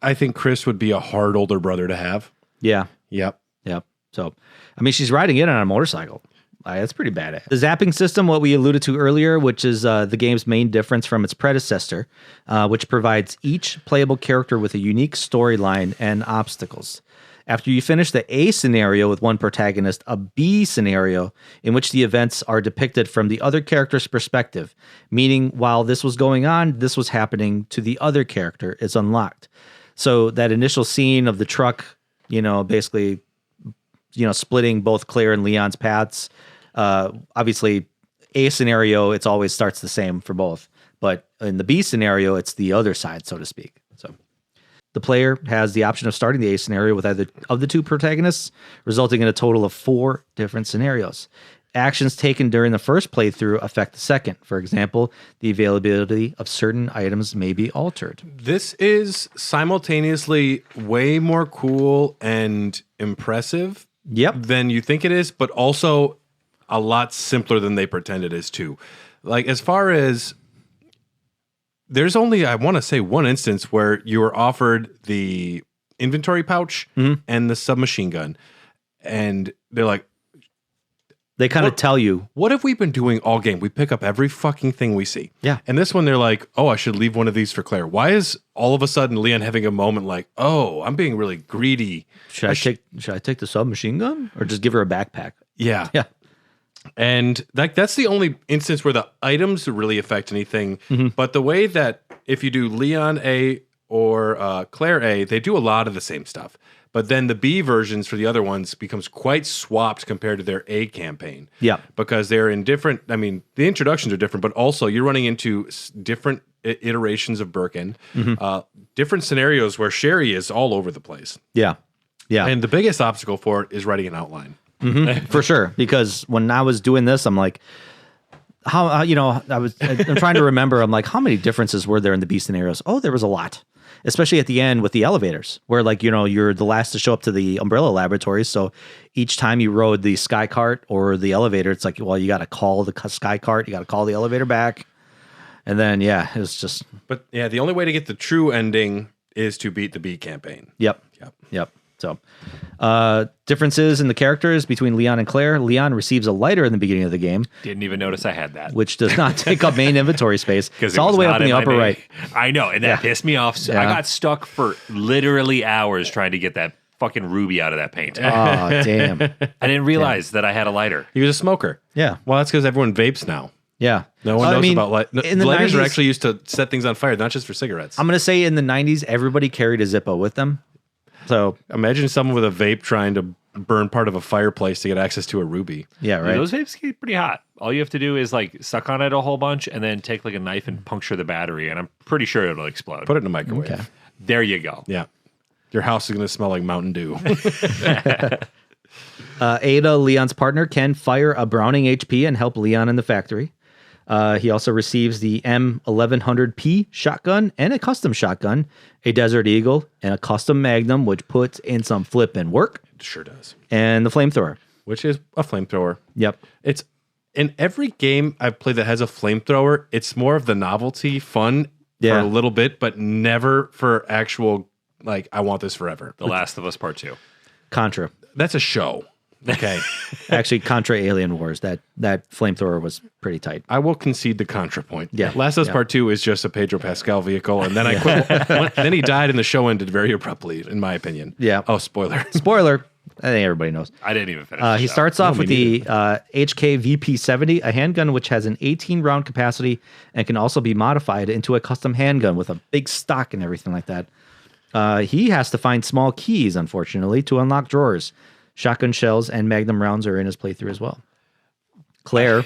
I think Chris would be a hard older brother to have. yeah, Yep. yep. So, I mean, she's riding in on a motorcycle. That's pretty badass. The zapping system, what we alluded to earlier, which is the game's main difference from its predecessor, which provides each playable character with a unique storyline and obstacles. After you finish the A scenario with one protagonist, a B scenario in which the events are depicted from the other character's perspective, meaning while this was going on, this was happening to the other character, is unlocked. So that initial scene of the truck, basically, splitting both Claire and Leon's paths. Obviously, A scenario, it's always starts the same for both. But in the B scenario, it's the other side, so to speak. So the player has the option of starting the A scenario with either of the two protagonists, resulting in a total of 4 different scenarios. Actions taken during the first playthrough affect the second. For example, the availability of certain items may be altered. This is simultaneously way more cool and impressive Yep. than you think it is, but also a lot simpler than they pretend it is too. Like as far as there's only, I want to say, one instance where you were offered the inventory pouch and the submachine gun. And they're like, They kind of tell you. what have we been doing all game? We pick up every fucking thing we see. Yeah. And this one, they're like, oh, I should leave one of these for Claire. Why is all of a sudden Leon having a moment like, oh, I'm being really greedy? Should I take the submachine gun or just give her a backpack? Yeah. Yeah. And that's the only instance where the items really affect anything. But the way that if you do Leon A or Claire A, they do a lot of the same stuff. But then the B versions for the other ones becomes quite swapped compared to their A campaign. Yeah. Because they're in different, I mean, the introductions are different, but also you're running into different iterations of Birkin, different scenarios where Sherry is all over the place. Yeah. Yeah. And the biggest obstacle for it is writing an outline. For sure. Because when I was doing this, I'm like, I'm trying to remember, I'm like, how many differences were there in the B scenarios? Oh, there was a lot. Especially at the end with the elevators, where you're the last to show up to the Umbrella Laboratories. So each time you rode the sky cart or the elevator, it's like, well, you got to call the sky cart, you got to call the elevator back. And then, it was just. But yeah, the only way to get the true ending is to beat the B campaign. Yep. So, differences in the characters between Leon and Claire. Leon receives a lighter in the beginning of the game, Didn't even notice I had that. which does not take up main inventory space. It's all the way up in the upper right. I know, and that pissed me off. So I got stuck for literally hours trying to get that fucking ruby out of that paint. Oh, damn. I didn't realize that I had a lighter. He was a smoker. Yeah. Well, that's because everyone vapes now. Yeah. No one knows about in the lighters 90s, are actually used to set things on fire, not just for cigarettes. I'm going to say in the 90s, everybody carried a Zippo with them. So Imagine someone with a vape trying to burn part of a fireplace to get access to a ruby. Yeah, right. Those vapes get pretty hot. All you have to do is like suck on it a whole bunch and then take like a knife and puncture the battery, and I'm pretty sure it'll explode. Put it in a microwave. Okay. There you go. Yeah. Your house is going to smell like Mountain Dew. Ada, Leon's partner, can fire a Browning HP and help Leon in the factory. He also receives the M1100P shotgun and a custom shotgun, a Desert Eagle, and a custom Magnum, which puts in some flipping work. It sure does. And the flamethrower. Which is a flamethrower. Yep. It's in every game I've played that has a flamethrower, it's more of the novelty, fun for a little bit, but never for actual, like, I want this forever. The Last of Us Part 2. Contra. That's a show. Okay. Actually, Contra Alien Wars, that flamethrower was pretty tight. I will concede the Contra point. Yeah. Last of Us Part 2 is just a Pedro Pascal vehicle, and then I quit. Then he died, and the show ended very abruptly, in my opinion. Yeah. Oh, spoiler. Spoiler. I think everybody knows. I didn't even finish. He starts off with the HK VP70, a handgun which has an 18-round capacity and can also be modified into a custom handgun with a big stock and everything like that. He has to find small keys, unfortunately, to unlock drawers. Shotgun shells and Magnum rounds are in his playthrough as well. Claire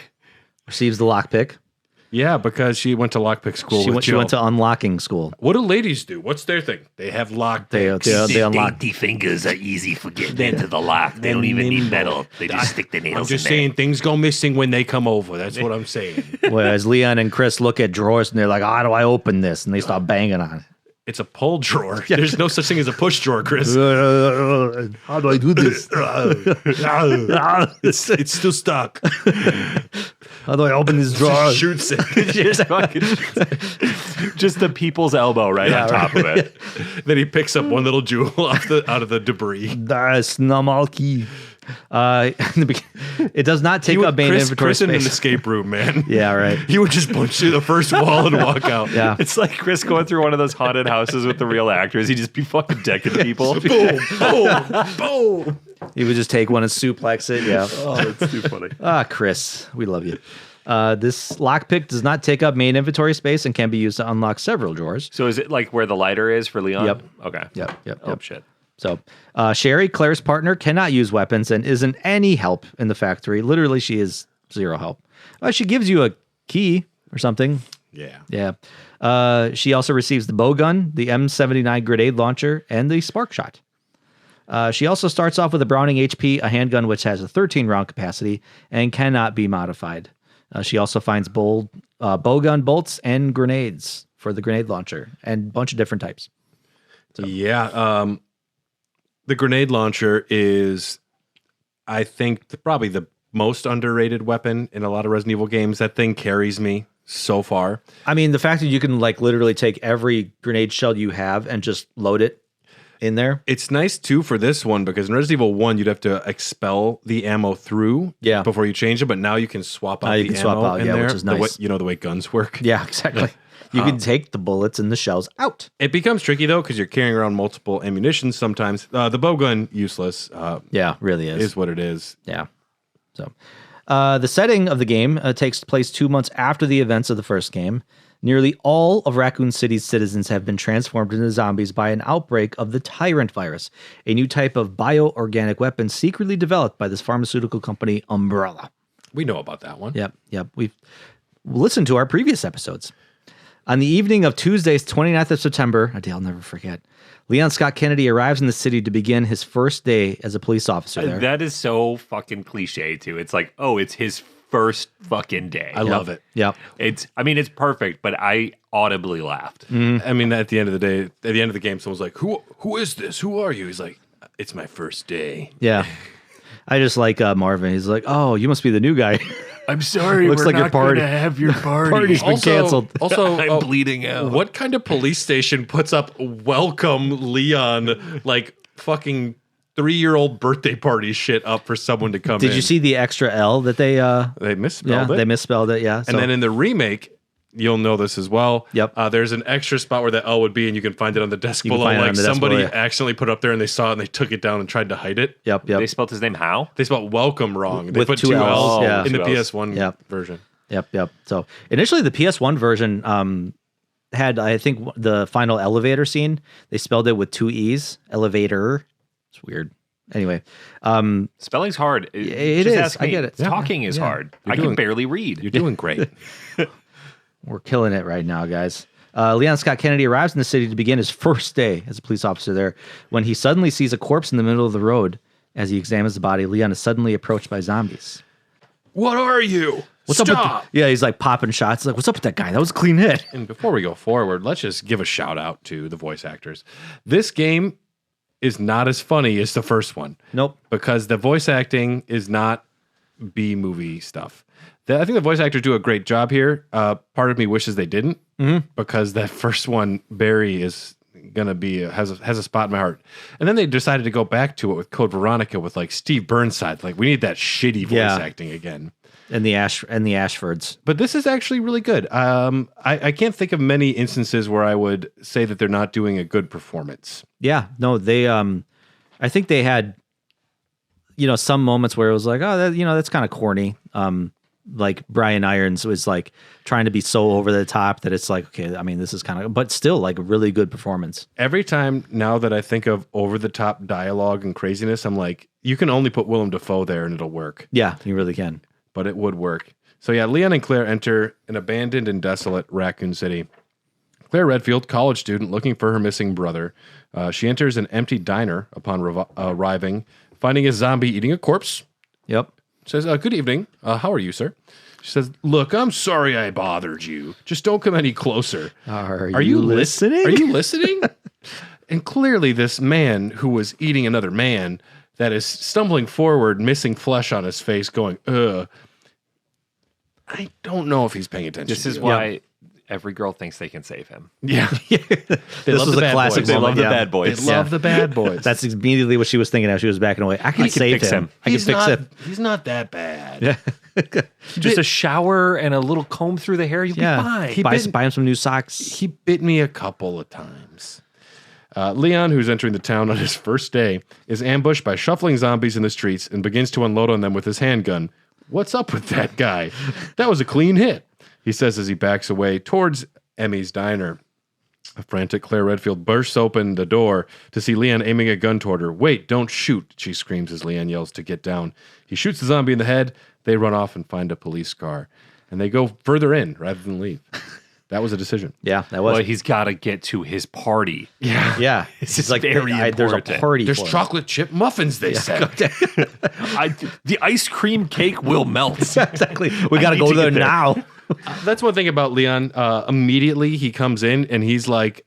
receives the lockpick. Yeah, because she went to lockpick school with She Jill. went to unlocking school. What do ladies do? What's their thing? They have lockpicks. They unlock. Dainty fingers are easy for getting into the lock. They don't even need metal. They just stick the I'm nails just in there. saying things go missing when they come over. That's what I'm saying. Whereas Leon and Chris look at drawers and they're like, how do I open this? And they start banging on it. It's a pull drawer. There's no such thing as a push drawer, Chris. How do I do this? It's still stuck. How do I open this drawer? Shoots it. Just the people's elbow right on top of it. Then he picks up one little jewel out of the debris. That's normal key. It does not take up main inventory Chris in an space. escape room, man. Yeah, right. He would just punch through the first wall and walk out. Yeah. It's like Chris going through one of those haunted houses with the real actors. He'd just be fucking decking people. Boom, boom, boom. He would just take one and suplex it. Yeah. Oh, that's too funny. Chris, we love you. This lockpick does not take up main inventory space and can be used to unlock several drawers. So is it like where the lighter is for Leon? Yep. Okay. Yep. Oh, shit. So, Sherry, Claire's partner, cannot use weapons and isn't any help in the factory. Literally, she is zero help. She gives you a key or something. Yeah. Yeah. She also receives the bow gun, the M79 grenade launcher, and the spark shot. She also starts off with a Browning HP, a handgun which has a 13-round capacity and cannot be modified. She also finds bow gun bolts and grenades for the grenade launcher and a bunch of different types. Yeah. The grenade launcher is, I think, probably the most underrated weapon in a lot of Resident Evil games. That thing carries me so far. I mean, the fact that you can like literally take every grenade shell you have and just load it in there. It's nice too for this one because in Resident Evil 1 you'd have to expel the ammo through before you change it, but now you can swap out the ammo in there, which is nice. the way guns work. Yeah, exactly. You can take the bullets and the shells out. It becomes tricky though because you're carrying around multiple ammunition sometimes. The bowgun useless. Really is what it is. Yeah. So, the setting of the game takes place 2 months after the events of the first game. Nearly all of Raccoon City's citizens have been transformed into zombies by an outbreak of the Tyrant virus, a new type of bioorganic weapon secretly developed by this pharmaceutical company, Umbrella. We know about that one. Yep. We've listened to our previous episodes. On the evening of Tuesday, 29th of September, a day I'll never forget, Leon Scott Kennedy arrives in the city to begin his first day as a police officer there. That is so fucking cliche too. It's like, oh, it's his first fucking day. I love it. Yep. It's perfect, but I audibly laughed. I mean, at the end of the day, at the end of the game, someone's like, "Who is this? Who are you?" He's like, "It's my first day." Yeah. I just like Marvin. He's like, "Oh, you must be the new guy." I'm sorry, Looks we're like your not party. going to have your party. Party's been canceled. Also, I'm bleeding out. What kind of police station puts up welcome Leon like fucking 3-year-old birthday party shit up for someone to come in? Did you see the extra L that they misspelled it? They misspelled it, yeah. And then in the remake, you'll know this as well. Yep. There's an extra spot where that L would be, and you can find it on the desk You can below. find it on Like the desk somebody below, yeah. accidentally put it up there, and they saw it, and they took it down and tried to hide it. Yep. They spelled his name how? They spelled welcome wrong. They With put two two Ls, L's yeah. in the Two Ls. PS1 Yep. version. Yep. So initially the PS1 version had, I think, the final elevator scene. They spelled it with 2 E's, elevator. It's weird. Anyway, Spelling's hard. it Just is. ask I me. get it. Talking is hard. I can barely read. You're doing great. we're killing it right now, guys. Leon Scott Kennedy arrives in the city to begin his first day as a police officer there when he suddenly sees a corpse in the middle of the road. As he examines the body, Leon is suddenly approached by zombies. What are you? What's up with he's like popping shots. He's like, what's up with that guy? That was a clean hit. And before we go forward, let's just give a shout out to the voice actors. This game is not as funny as the first one. Nope. Because the voice acting is not B-movie stuff. I think the voice actors do a great job here. Part of me wishes they didn't, because that first one, Barry, is gonna be has a spot in my heart. And then they decided to go back to it with Code Veronica with like Steve Burnside. Like, we need that shitty voice acting again. And the Ashfords. But this is actually really good. I can't think of many instances where I would say that they're not doing a good performance. Yeah, no, they. I think they had, some moments where it was like, oh, that's kind of corny. Like Brian Irons was like trying to be so over the top that it's like, okay, I mean, this is kind of, but still like a really good performance. Every time now that I think of over the top dialogue and craziness, I'm like, you can only put Willem Dafoe there and it'll work. Yeah, you really can. But it would work. So yeah, Leon and Claire enter an abandoned and desolate Raccoon City. Clair Redfield, college student looking for her missing brother. She enters an empty diner upon arriving, finding a zombie eating a corpse. Yep. Says, good evening. How are you, sir? She says, look, I'm sorry I bothered you. Just don't come any closer. Are you listening? Are you listening? And clearly this man who was eating another man that is stumbling forward, missing flesh on his face, going, ugh. I don't know if he's paying attention. This is why every girl thinks they can save him. Yeah. This was a classic They moment. love the bad boys. They love the bad boys. That's immediately what she was thinking as she was backing away. I can save fix him. I can fix him. He's not that bad. Yeah. Just a shower and a little comb through the hair, you'll be fine. Buy him some new socks. He bit me a couple of times. Leon, who's entering the town on his first day, is ambushed by shuffling zombies in the streets and begins to unload on them with his handgun. What's up with that guy? That was a clean hit, he says as he backs away towards Emmy's diner. A frantic Clair Redfield bursts open the door to see Leon aiming a gun toward her. Wait, don't shoot, she screams as Leon yells to get down. He shoots the zombie in the head. They run off and find a police car. And they go further in rather than leave. That was a decision. Yeah, that was. Well, he's got to get to his party. Yeah. It's like very important. There's a party. There's for chocolate chip muffins, they said. The ice cream cake will melt. Exactly. We got to go there now. That's one thing about Leon. Immediately he comes in and he's like,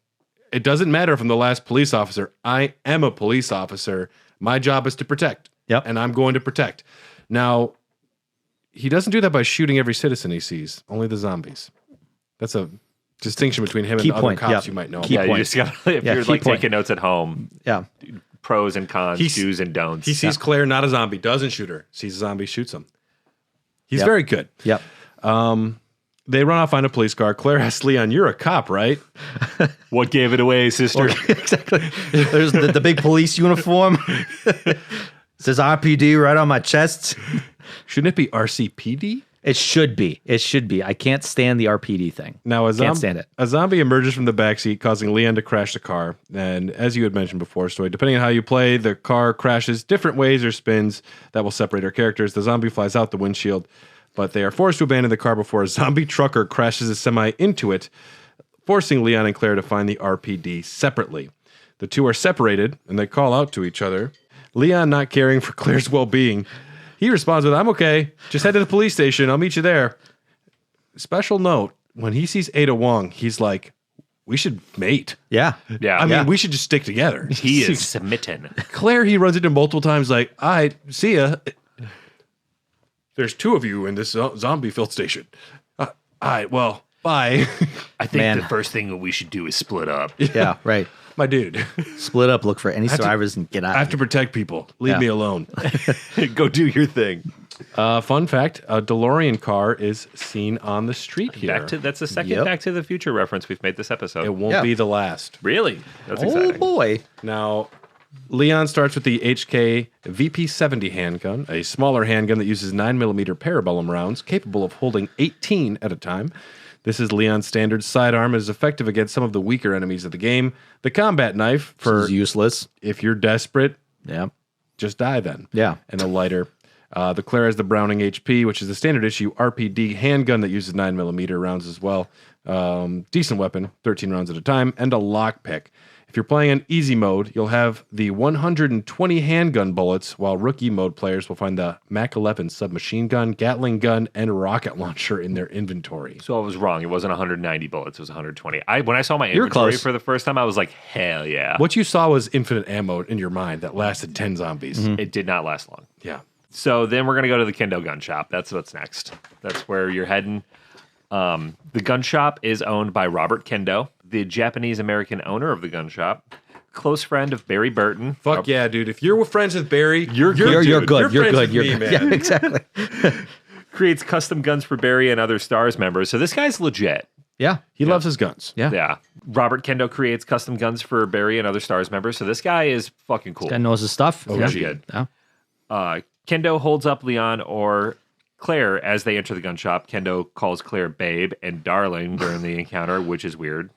it doesn't matter if I'm the last police officer. I am a police officer. My job is to protect. Yep. And I'm going to protect. Now, he doesn't do that by shooting every citizen he sees, only the zombies. That's a distinction between him and the other cops you might know. You just got to, if you're like taking notes at home, Yeah. pros and cons, do's and don'ts. He sees Claire, not a zombie, doesn't shoot her. Sees a zombie, shoots him. He's very good. Yep. They run off, find a police car. Claire asks Leon, you're a cop, right? What gave it away, sister? Exactly. There's the big police uniform. It says RPD right on my chest. Shouldn't it be RCPD? It should be. It should be. I can't stand the RPD thing. Now, Can't stand it. A zombie emerges from the backseat, causing Leon to crash the car. And as you had mentioned before, Stoy, depending on how you play, the car crashes different ways or spins that will separate our characters. The zombie flies out the windshield, but they are forced to abandon the car before a zombie trucker crashes a semi into it, forcing Leon and Claire to find the RPD separately. The two are separated, and they call out to each other. Leon, not caring for Claire's well-being, he responds with, I'm okay. Just head to the police station. I'll meet you there. Special note, when he sees Ada Wong, he's like, we should mate. Yeah. Yeah. I mean, we should just stick together. He is smitten. Claire, he runs into multiple times like, all right, see ya. There's two of you in this zombie-filled station. All right, well, bye. I think the first thing that we should do is split up. Yeah, right. My dude. Split up, look for any survivors, and get out. I have to protect people. Leave me alone. Go do your thing. Fun fact, a DeLorean car is seen on the street here. That's the second Back to the Future reference we've made this episode. It won't be the last. Really? That's Oh, exciting. boy. Now, Leon starts with the HK VP70 handgun, a smaller handgun that uses 9mm parabellum rounds, capable of holding 18 at a time. This is Leon's standard sidearm and is effective against some of the weaker enemies of the game. The combat knife, for This is useless. if you're desperate, Yeah. just die then. Yeah. And a lighter. The Clair has the Browning HP, which is the standard issue RPD handgun that uses 9mm rounds as well. Decent weapon, 13 rounds at a time, and a lockpick. If you're playing on easy mode, you'll have the 120 handgun bullets, while rookie mode players will find the Mac 11 submachine gun, Gatling gun, and rocket launcher in their inventory. So I was wrong. It wasn't 190 bullets. It was 120. When I saw my You're inventory close. for the first time, I was like, hell yeah. What you saw was infinite ammo in your mind that lasted 10 zombies. It did not last long. Yeah. So then we're going to go to the Kendo gun shop. That's what's next. That's where you're heading. The gun shop is owned by Robert Kendo, the Japanese-American owner of the gun shop, close friend of Barry Burton. Fuck yeah, dude. If you're friends with Barry, You're good. You're friends good. with You're me, good. man. Yeah, exactly. Creates custom guns for Barry and other STARS members. So this guy's legit. Yeah. He loves his guns. Yeah. Yeah. Robert Kendo creates custom guns for Barry and other STARS members. So this guy is fucking cool. Guy knows his stuff. Oh, Yeah, gee. good. Yeah. Kendo holds up Leon or Claire as they enter the gun shop. Kendo calls Claire babe and darling during the encounter, which is weird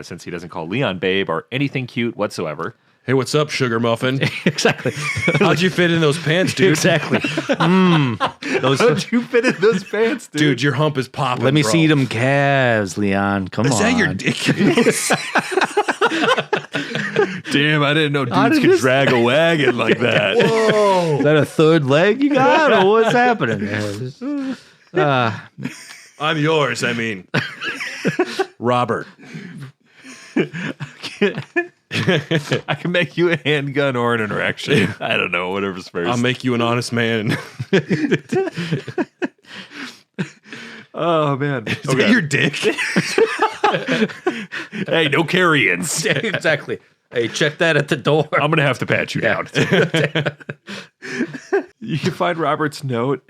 since he doesn't call Leon babe or anything cute whatsoever. Hey, what's up, sugar muffin? Exactly. How'd you fit in those pants, dude? Exactly. How'd you fit in those pants, dude? Dude, your hump is popping. Let me bro. see them calves, Leon. Come on. Is that your dick? Damn, I didn't know How dudes did could this- drag a wagon like that. Is that a third leg you got, or what's happening there? I'm yours, I mean. Robert. I can make you a handgun or an erection. I don't know, whatever's first. I'll make you an honest man. Oh, man. Is that your dick? Hey, no carry-ins. Exactly. Hey, check that at the door. I'm going to have to pat you down. You can find Robert's note.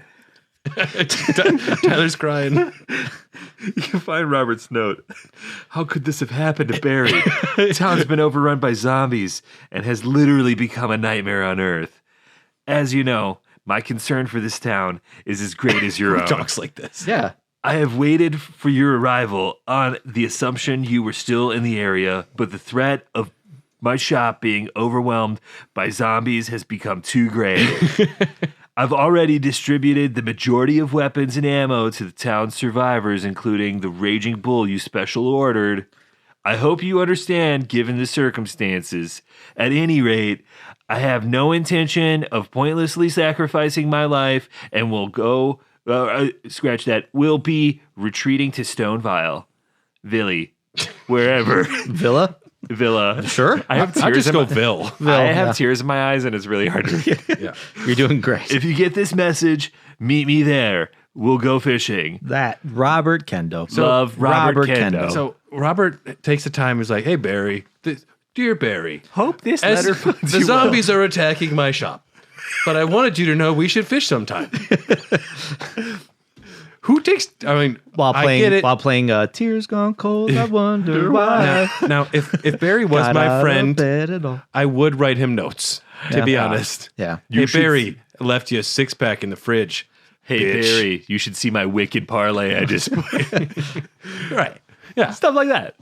Tyler's crying. You can find Robert's note. How could this have happened to Barry? Town's been overrun by zombies and has literally become a nightmare on Earth. As you know, my concern for this town is as great as your Who own. talks like this? Yeah. I have waited for your arrival on the assumption you were still in the area, but the threat of my shop being overwhelmed by zombies has become too great. I've already distributed the majority of weapons and ammo to the town's survivors, including the Raging Bull you special ordered. I hope you understand, given the circumstances. At any rate, I have no intention of pointlessly sacrificing my life and will go... will be retreating to Stoneville. Villy. Wherever. Villa? Villa. Sure. I have I'll tears just in go my, Bill. I have tears in my eyes and it's really hard to read. Yeah. You're doing great. If you get this message, meet me there. We'll go fishing. That Robert Kendo. Love, Robert Kendo. So Robert takes the time. He's like, "Hey, Barry, dear Barry, Hope this as letter finds the you well. zombies are attacking my shop, but I wanted you to know we should fish sometime." Who takes? I mean, while I get it. playing Tears Gone Cold, I wonder why. Now, if Barry was Got my out of friend, bed at all. I would write him notes. To Yeah. be honest, Yeah. Hey, Barry, I left you a 6-pack in the fridge. Hey, bitch. Barry, you should see my wicked parlay I just played. Right? Yeah. Stuff like that.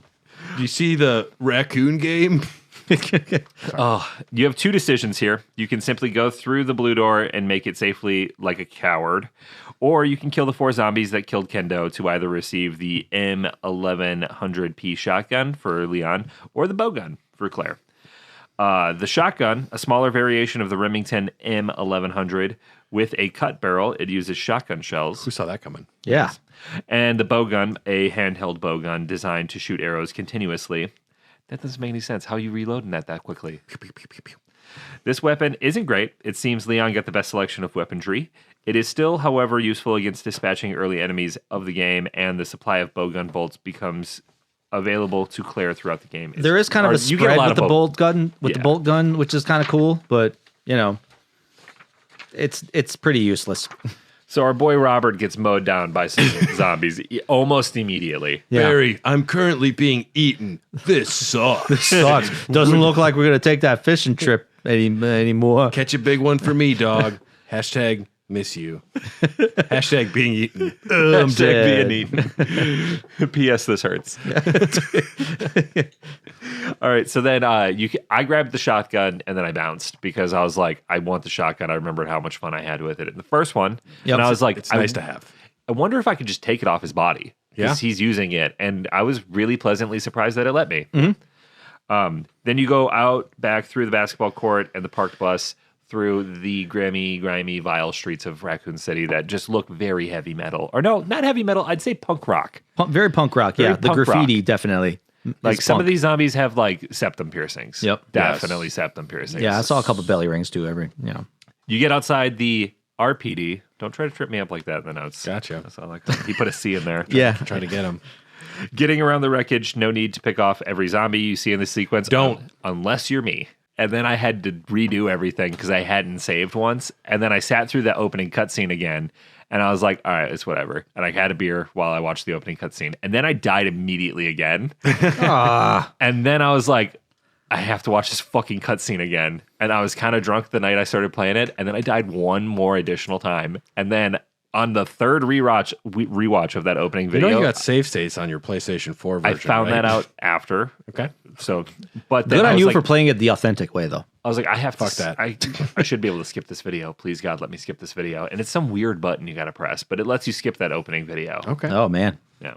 Do you see the raccoon game? You have two decisions here. You can simply go through the blue door and make it safely like a coward, or you can kill the 4 zombies that killed Kendo to either receive the M1100P shotgun for Leon or the bow gun for Claire. The shotgun, a smaller variation of the Remington M1100 with a cut barrel. It uses shotgun shells. Who saw that coming? Yeah. And the bow gun, a handheld bow gun designed to shoot arrows continuously. That doesn't make any sense. How are you reloading that quickly? Pew, pew, pew, pew, pew. This weapon isn't great. It seems Leon got the best selection of weaponry. It is still, however, useful against dispatching early enemies of the game, and the supply of bowgun bolts becomes available to Claire throughout the game. There is kind of Or a you get spread lot with of the bolt gun, Yeah. the bolt gun, which is kind of cool, but you know, it's pretty useless. So our boy Robert gets mowed down by some zombies almost immediately. Yeah. Barry, I'm currently being eaten. This sucks. Sucks. Doesn't look like we're gonna take that fishing trip anymore. Catch a big one for me, dog. Hashtag Miss you. Hashtag being eaten. Hashtag being eaten. P.S. This hurts. All right, so then I grabbed the shotgun and then I bounced because I was like, I want the shotgun. I remembered how much fun I had with it in the first one. And I was like, It's nice to have. I wonder if I could just take it off his body because he's using it. And I was really pleasantly surprised that it let me. Then you go out back through the basketball court and the parked bus through the grimy, vile streets of Raccoon City that just look very heavy metal. Or no, not heavy metal. I'd say punk rock. Very punk rock. Very yeah, the punk graffiti rock. definitely. Like some punk. of these zombies have like septum piercings. Yep. Definitely septum piercings. Yeah, I saw a couple belly rings too. You get outside the RPD. Don't try to trip me up like that in the notes. Gotcha. That's all he put a C in there. Yeah. Trying to get him. Getting around the wreckage, no need to pick off every zombie you see in the sequence. Don't. Unless you're me. And then I had to redo everything because I hadn't saved once. And then I sat through that opening cutscene again. And I was like, all right, it's whatever. And I had a beer while I watched the opening cutscene. And then I died immediately again. And then I was like, I have to watch this fucking cutscene again. And I was kind of drunk the night I started playing it. And then I died one more additional time. And then on the third rewatch of that opening video, You got save states on your PlayStation 4 version. I found that out after. Okay. So, but then Good I on was you like, for playing it the authentic way, though. I was like, I have Fuck to. that. I should be able to skip this video. Please, God, let me skip this video. And it's some weird button you got to press, but it lets you skip that opening video. Okay. Oh man, Yeah.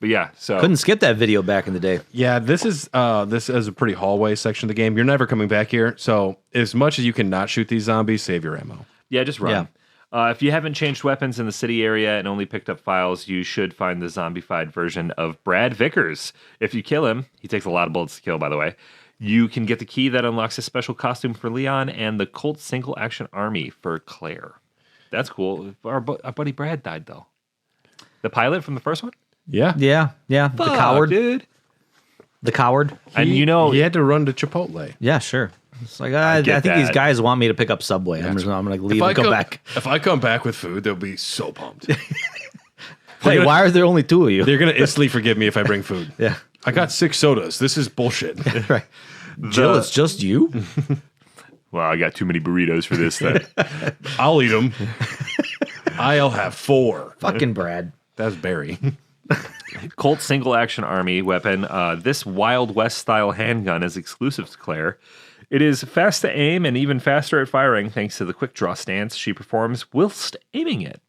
But yeah, so couldn't skip that video back in the day. Yeah, this is a pretty hallway section of the game. You're never coming back here. So as much as you can not shoot these zombies, save your ammo. yeah, just run. Yeah. If you haven't changed weapons in the city area and only picked up files, you should find the zombified version of Brad Vickers. If you kill him, he takes a lot of bullets to kill, by the way. You can get the key that unlocks a special costume for Leon and the Colt Single Action Army for Claire. That's cool. Our buddy Brad died, though. The pilot from the first one? Yeah. Yeah. The coward, dude. the coward. And He had to run to Chipotle. Yeah, sure. It's like I get think these that. guys want me to pick up Subway. I'm going to leave and come back. If I come back with food, they'll be so pumped. Wait, why are there only two of you? They're going to instantly forgive me if I bring food. Yeah. I got 6 sodas. This is bullshit. Right. Jill, it's just you? Well, I got too many burritos for this then. I'll eat them. I'll have 4. Fucking Brad. That's Barry. Colt Single Action Army weapon. This Wild West style handgun is exclusive to Claire. It is fast to aim and even faster at firing thanks to the quick draw stance she performs whilst aiming it.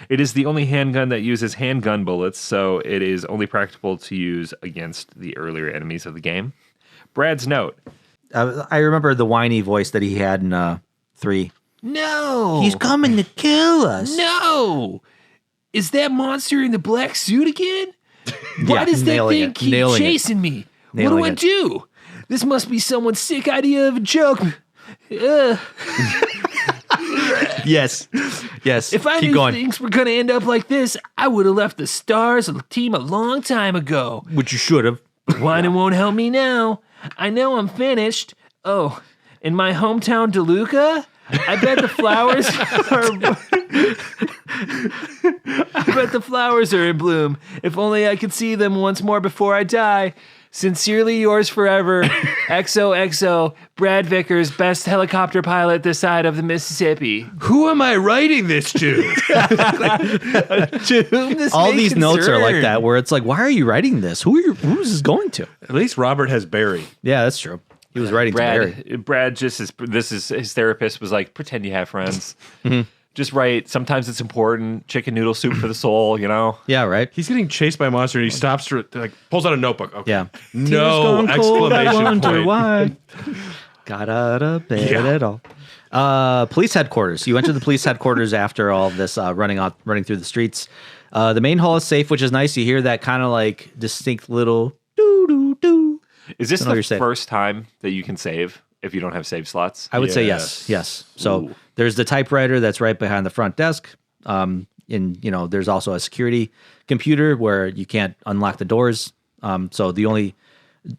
It is the only handgun that uses handgun bullets, so it is only practical to use against the earlier enemies of the game. Brad's note. I remember the whiny voice that he had in 3. No! He's coming to kill us. No! Is that monster in the black suit again? Why Yeah, does that nailing thing it, keep nailing it. chasing me? Nailing What do I it. do? This must be someone's sick idea of a joke. Yes. Yes. If I Keep knew going. things were going to end up like this, I would have left the Stars team a long time ago. Which you should have. But whining won't help me now. I know I'm finished. Oh, in my hometown, DeLuca, I bet the flowers are in bloom. If only I could see them once more before I die. Sincerely yours forever, XOXO, Brad Vickers, best helicopter pilot this side of the Mississippi. Who am I writing this to? To whom this All may these notes are like concern. that, where it's like, why are you writing this? Who's this going to? At least Robert has Barry. Yeah, that's true. He was writing to Barry. Brad just his therapist was like, pretend you have friends. Just write, sometimes it's important, chicken noodle soup for the soul, you know? Yeah, right? He's getting chased by a monster and he stops to pulls out a notebook. Okay. Yeah. No exclamation point. Why. Got out of bed at all. Police headquarters. You enter the police headquarters after all of this running through the streets. The main hall is safe, which is nice. You hear that kind of like distinct little doo-doo-doo. Is this I know what the you're saying. first time that you can save if you don't have save slots? I would say yes. Yes. So Ooh. there's the typewriter that's right behind the front desk. There's also a security computer where you can't unlock the doors. So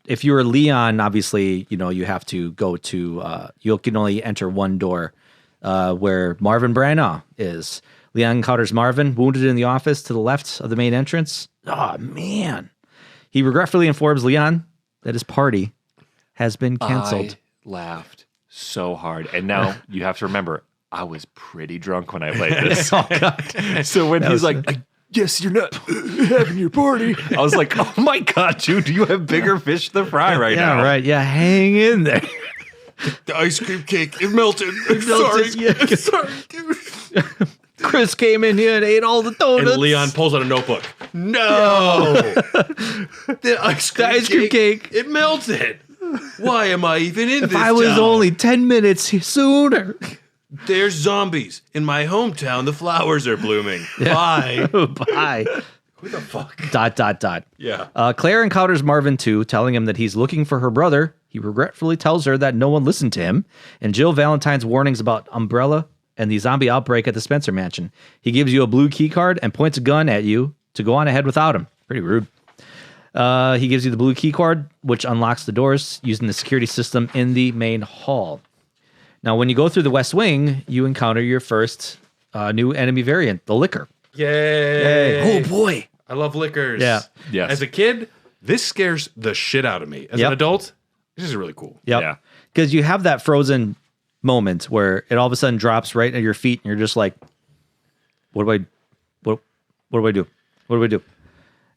if you're Leon, obviously, you have to go to, you can only enter one door, where Marvin Branagh is. Leon encounters Marvin, wounded in the office to the left of the main entrance. Oh, man. He regretfully informs Leon that his party has been canceled. I laughed so hard. And now you have to remember, I was pretty drunk when I played this. Oh, God. So when he's like, I guess you're not having your party, I was like, oh my God, dude, you have bigger fish to fry right now. Yeah, right. Yeah, hang in there. The ice cream cake, it melted. I'm melted, sorry. yeah. I'm sorry, dude. Chris came in here and ate all the donuts. And Leon pulls out a notebook. No! The ice cream cake, it melted. Why am I even in this If I was town? only 10 minutes sooner. There's zombies. In my hometown, the flowers are blooming. Bye. Bye. Who the fuck? ... Yeah. Claire encounters Marvin too, telling him that he's looking for her brother. He regretfully tells her that no one listened to him, and Jill Valentine's warnings about Umbrella and the zombie outbreak at the Spencer Mansion. He gives you a blue key card and points a gun at you to go on ahead without him. Pretty rude. He gives you the blue key card, which unlocks the doors using the security system in the main hall. Now, when you go through the West Wing, you encounter your first new enemy variant, the Licker. Yay. Oh, boy. I love liquors. Yeah. Yes. As a kid, this scares the shit out of me. As an adult, this is really cool. Yep. Yeah. Because you have that frozen moment where it all of a sudden drops right at your feet, and you're just like, what do I do? What do I do?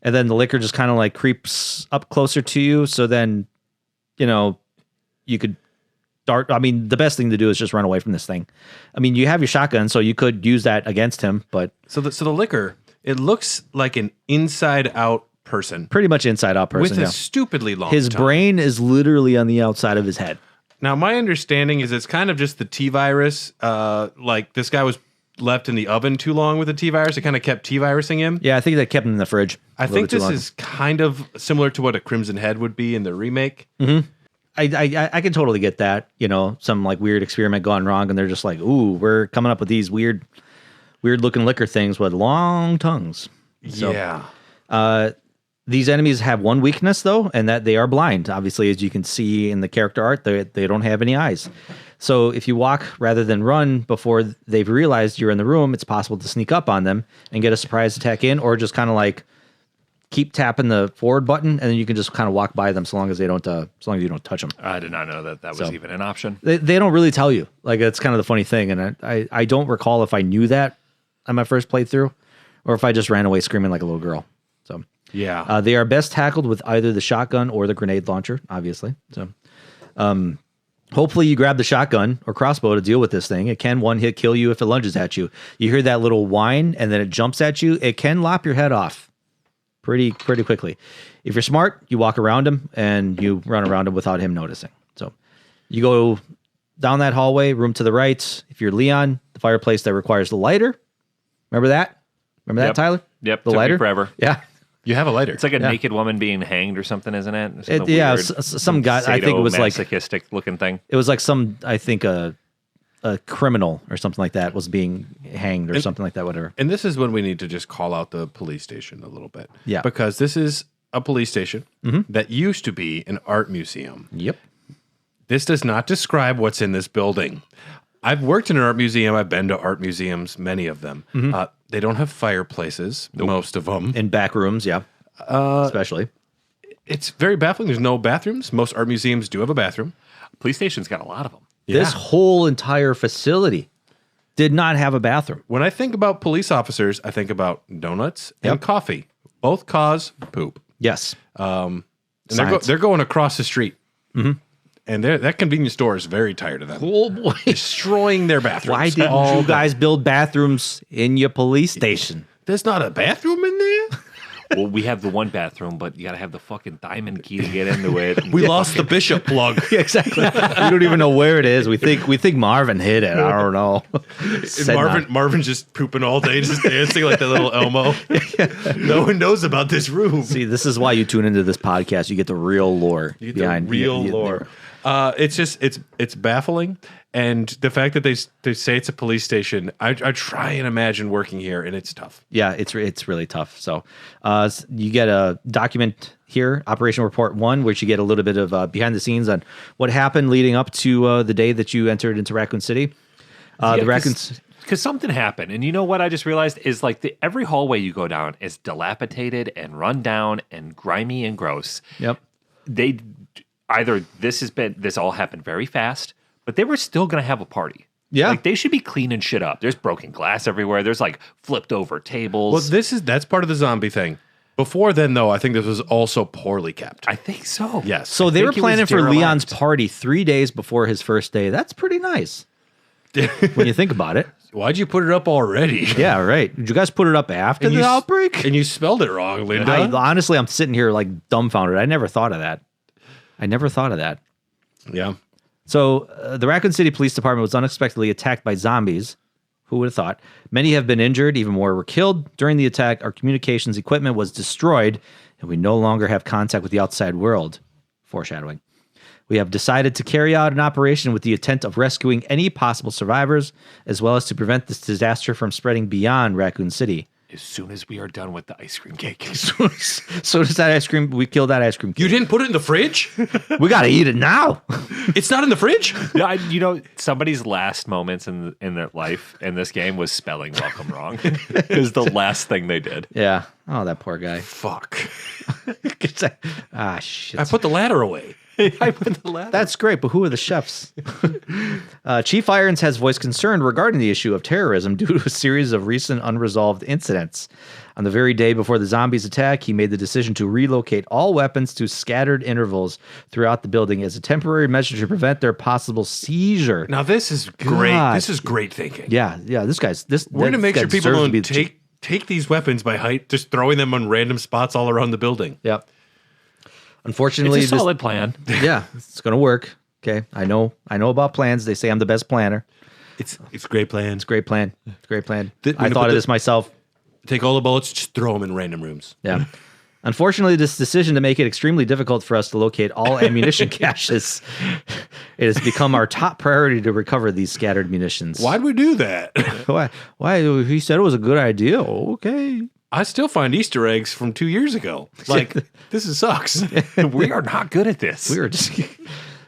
And then the Licker just kind of like creeps up closer to you. So then, you could start. I mean, the best thing to do is just run away from this thing. I mean, you have your shotgun, so you could use that against him, but So the liquor, it looks like an inside-out person pretty much inside out person. with a Yeah. stupidly long His tongue. brain is literally on the outside of his head. Now, my understanding is it's kind of just the T-virus. Like, this guy was left in the oven too long with the T-virus. It kind of kept T-virusing him. Yeah, I think they kept him in the fridge. I think this is kind of similar to what a Crimson Head would be in the remake. I can totally get that. Some like weird experiment gone wrong, and they're just like, "Ooh, we're coming up with these weird looking liquor things with long tongues." So, Yeah. These enemies have one weakness though, and that they are blind. Obviously, as you can see in the character art, they don't have any eyes. So if you walk rather than run before they've realized you're in the room, it's possible to sneak up on them and get a surprise attack in, or just kind of like keep tapping the forward button, and then you can just kind of walk by them so long as they don't, as long as you don't touch them. I did not know that was even an option. They don't really tell you. Like, that's kind of the funny thing, and I don't recall if I knew that on my first playthrough, or if I just ran away screaming like a little girl. So Yeah. they are best tackled with either the shotgun or the grenade launcher, obviously. So hopefully you grab the shotgun or crossbow to deal with this thing. It can one hit kill you if it lunges at you. You hear that little whine, and then it jumps at you. It can lop your head off pretty quickly. If you're smart, you walk around him and you run around him without him noticing. So you go down that hallway, room to the right. If you're Leon, the fireplace that requires the lighter. Remember that? Remember that, Tyler? Yep. The Took me lighter? forever. Yeah. You have a lighter. It's like a naked woman being hanged or something, isn't it? Something Yeah, weird, some guy, I think it was like, masochistic looking thing. it was like some, I think a criminal or something like that was being hanged or something like that, whatever. And this is when we need to just call out the police station a little bit. Yeah. Because this is a police station that used to be an art museum. Yep. This does not describe what's in this building. I've worked in an art museum. I've been to art museums, many of them. They don't have fireplaces, most of them. In back rooms, yeah. Especially. It's very baffling. There's no bathrooms. Most art museums do have a bathroom. Police station's got a lot of them. This whole entire facility did not have a bathroom. When I think about police officers, I think about donuts and coffee. Both cause poop. Yes. And Science. they're going across the street. And that convenience store is very tired of them. Oh boy. Destroying their bathrooms. Why didn't you guys build bathrooms in your police station? There's not a bathroom in there? Well, we have the one bathroom, but you got to have the fucking diamond key to get into it. We lost the bishop plug. Exactly. We don't even know where it is. We think Marvin hid it. I don't know. Marvin's just pooping all day, just dancing like that little Elmo. No one knows about this room. See, this is why you tune into this podcast. You get the real lore. You get the real lore. It's just it's baffling, and the fact that they say it's a police station, I try and imagine working here, and it's tough. Yeah, it's really tough. So you get a document here, Operation Report 1, which you get a little bit of behind the scenes on what happened leading up to the day that you entered into Raccoon City. The Raccoons. Because something happened, and you know what I just realized is like every hallway you go down is dilapidated and run down and grimy and gross. Yep. Either this all happened very fast, but they were still going to have a party. Yeah. Like, they should be cleaning shit up. There's broken glass everywhere. There's, like, flipped over tables. Well, that's part of the zombie thing. Before then, though, I think this was also poorly kept. I think so. Yes. So they were think it was planning for derelict. Leon's party 3 days before his first day. That's pretty nice when you think about it. Why'd you put it up already? Yeah, right. Did you guys put it up after And the you s- outbreak? And you spelled it wrong, Linda. Honestly, I'm sitting here like dumbfounded. I never thought of that. Yeah. So the Raccoon City Police Department was unexpectedly attacked by zombies. Who would have thought? Many have been injured. Even more were killed. During the attack, our communications equipment was destroyed, and we no longer have contact with the outside world. Foreshadowing. We have decided to carry out an operation with the intent of rescuing any possible survivors, as well as to prevent this disaster from spreading beyond Raccoon City. As soon as we are done with the ice cream cake. So does that ice cream? We killed that ice cream. You didn't put it in the fridge? We gotta eat it now. It's not in the fridge? Yeah, you know, somebody's last moments in their life in this game was spelling welcome wrong. It was the last thing they did. Yeah. Oh, that poor guy. Fuck. Shit. I put the ladder away. I put the ladder. That's great, but who are the chefs? Chief Irons has voiced concern regarding the issue of terrorism due to a series of recent unresolved incidents. On the very day before the zombies attack, he made the decision to relocate all weapons to scattered intervals throughout the building as a temporary measure to prevent their possible seizure. Now, this is great. God. This is great thinking. Yeah, this guy's this. We're going to make guy sure people deserves to don't be the take these weapons by height, just throwing them on random spots all around the building. Yep. Unfortunately, It's a solid plan. yeah, it's gonna work. Okay, I know about plans. They say I'm the best planner. It's great plans. It's a great plan. It's a great plan. We're I gonna thought put of this myself. Take all the bullets, just throw them in random rooms. Yeah. Unfortunately, this decision to make it extremely difficult for us to locate all ammunition caches, it has become our top priority to recover these scattered munitions. Why'd we do that? Why? He said it was a good idea. Okay. I still find Easter eggs from 2 years ago. Like, sucks. We are not good at this. We were just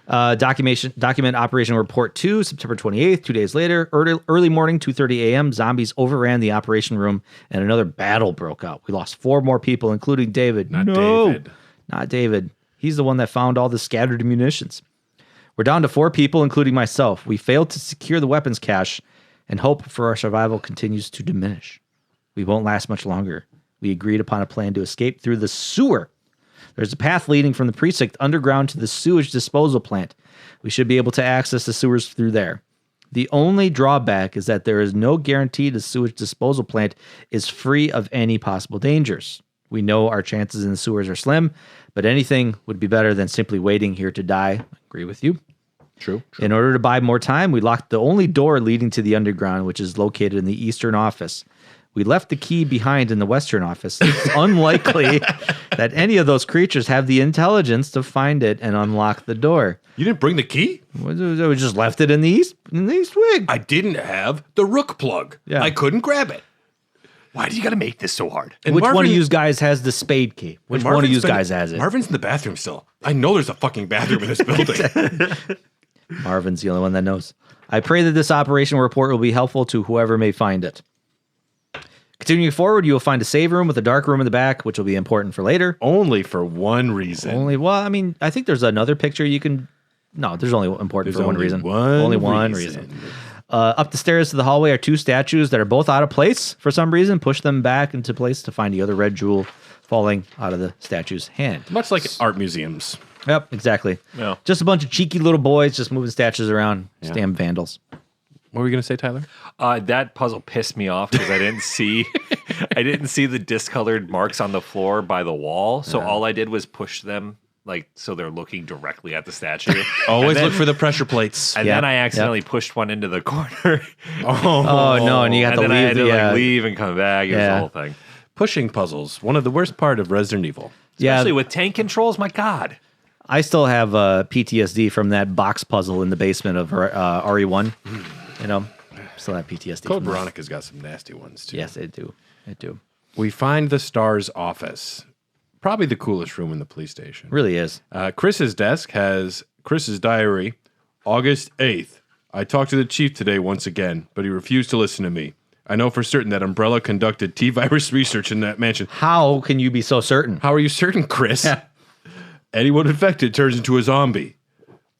document Operation Report 2, September 28th, 2 days later, early morning, 2:30 a.m., zombies overran the operation room and another battle broke out. We lost 4 more people, including David. David. Not David. He's the one that found all the scattered munitions. We're down to 4 people, including myself. We failed to secure the weapons cache, and hope for our survival continues to diminish. We won't last much longer. We agreed upon a plan to escape through the sewer. There's a path leading from the precinct underground to the sewage disposal plant. We should be able to access the sewers through there. The only drawback is that there is no guarantee the sewage disposal plant is free of any possible dangers. We know our chances in the sewers are slim, but anything would be better than simply waiting here to die. I agree with you. True. In order to buy more time, we locked the only door leading to the underground, which is located in the eastern office. We left the key behind in the western office. It's unlikely that any of those creatures have the intelligence to find it and unlock the door. You didn't bring the key? We just left it in the east wing. I didn't have the rook plug. Yeah. I couldn't grab it. Why do you got to make this so hard? And Which one Marvin- of you guys has the spade key? Which one of Marvin's you been- guys has it? Marvin's in the bathroom still. I know there's a fucking bathroom in this building. Marvin's the only one that knows. I pray that this operation report will be helpful to whoever may find it. Continuing forward, you will find a save room with a dark room in the back, which will be important for later. Only for one reason. I think there's another picture you can... No, there's only important for one reason. Only one reason. Up the stairs to the hallway are 2 statues that are both out of place for some reason. Push them back into place to find the other red jewel falling out of the statue's hand. Much like art museums. Yep, exactly. Yeah. Just a bunch of cheeky little boys just moving statues around. Yeah. Damn vandals. What were you going to say, Tyler? That puzzle pissed me off because I didn't see the discolored marks on the floor by the wall. So all I did was push them so they're looking directly at the statue. Always look for the pressure plates. And then I accidentally pushed one into the corner. Oh, no, and you have and to then I leave. had to leave and come back. It was the whole thing. Pushing puzzles. One of the worst part of Resident Evil. Especially with tank controls. My God. I still have PTSD from that box puzzle in the basement of RE1. You know, still have PTSD. Code from that. Veronica's got some nasty ones, too. Yes, it do. We find the Star's office. Probably the coolest room in the police station. Really is. Chris's desk has Chris's diary. August 8th. I talked to the chief today once again, but he refused to listen to me. I know for certain that Umbrella conducted T-virus research in that mansion. How can you be so certain? How are you certain, Chris? Anyone infected turns into a zombie.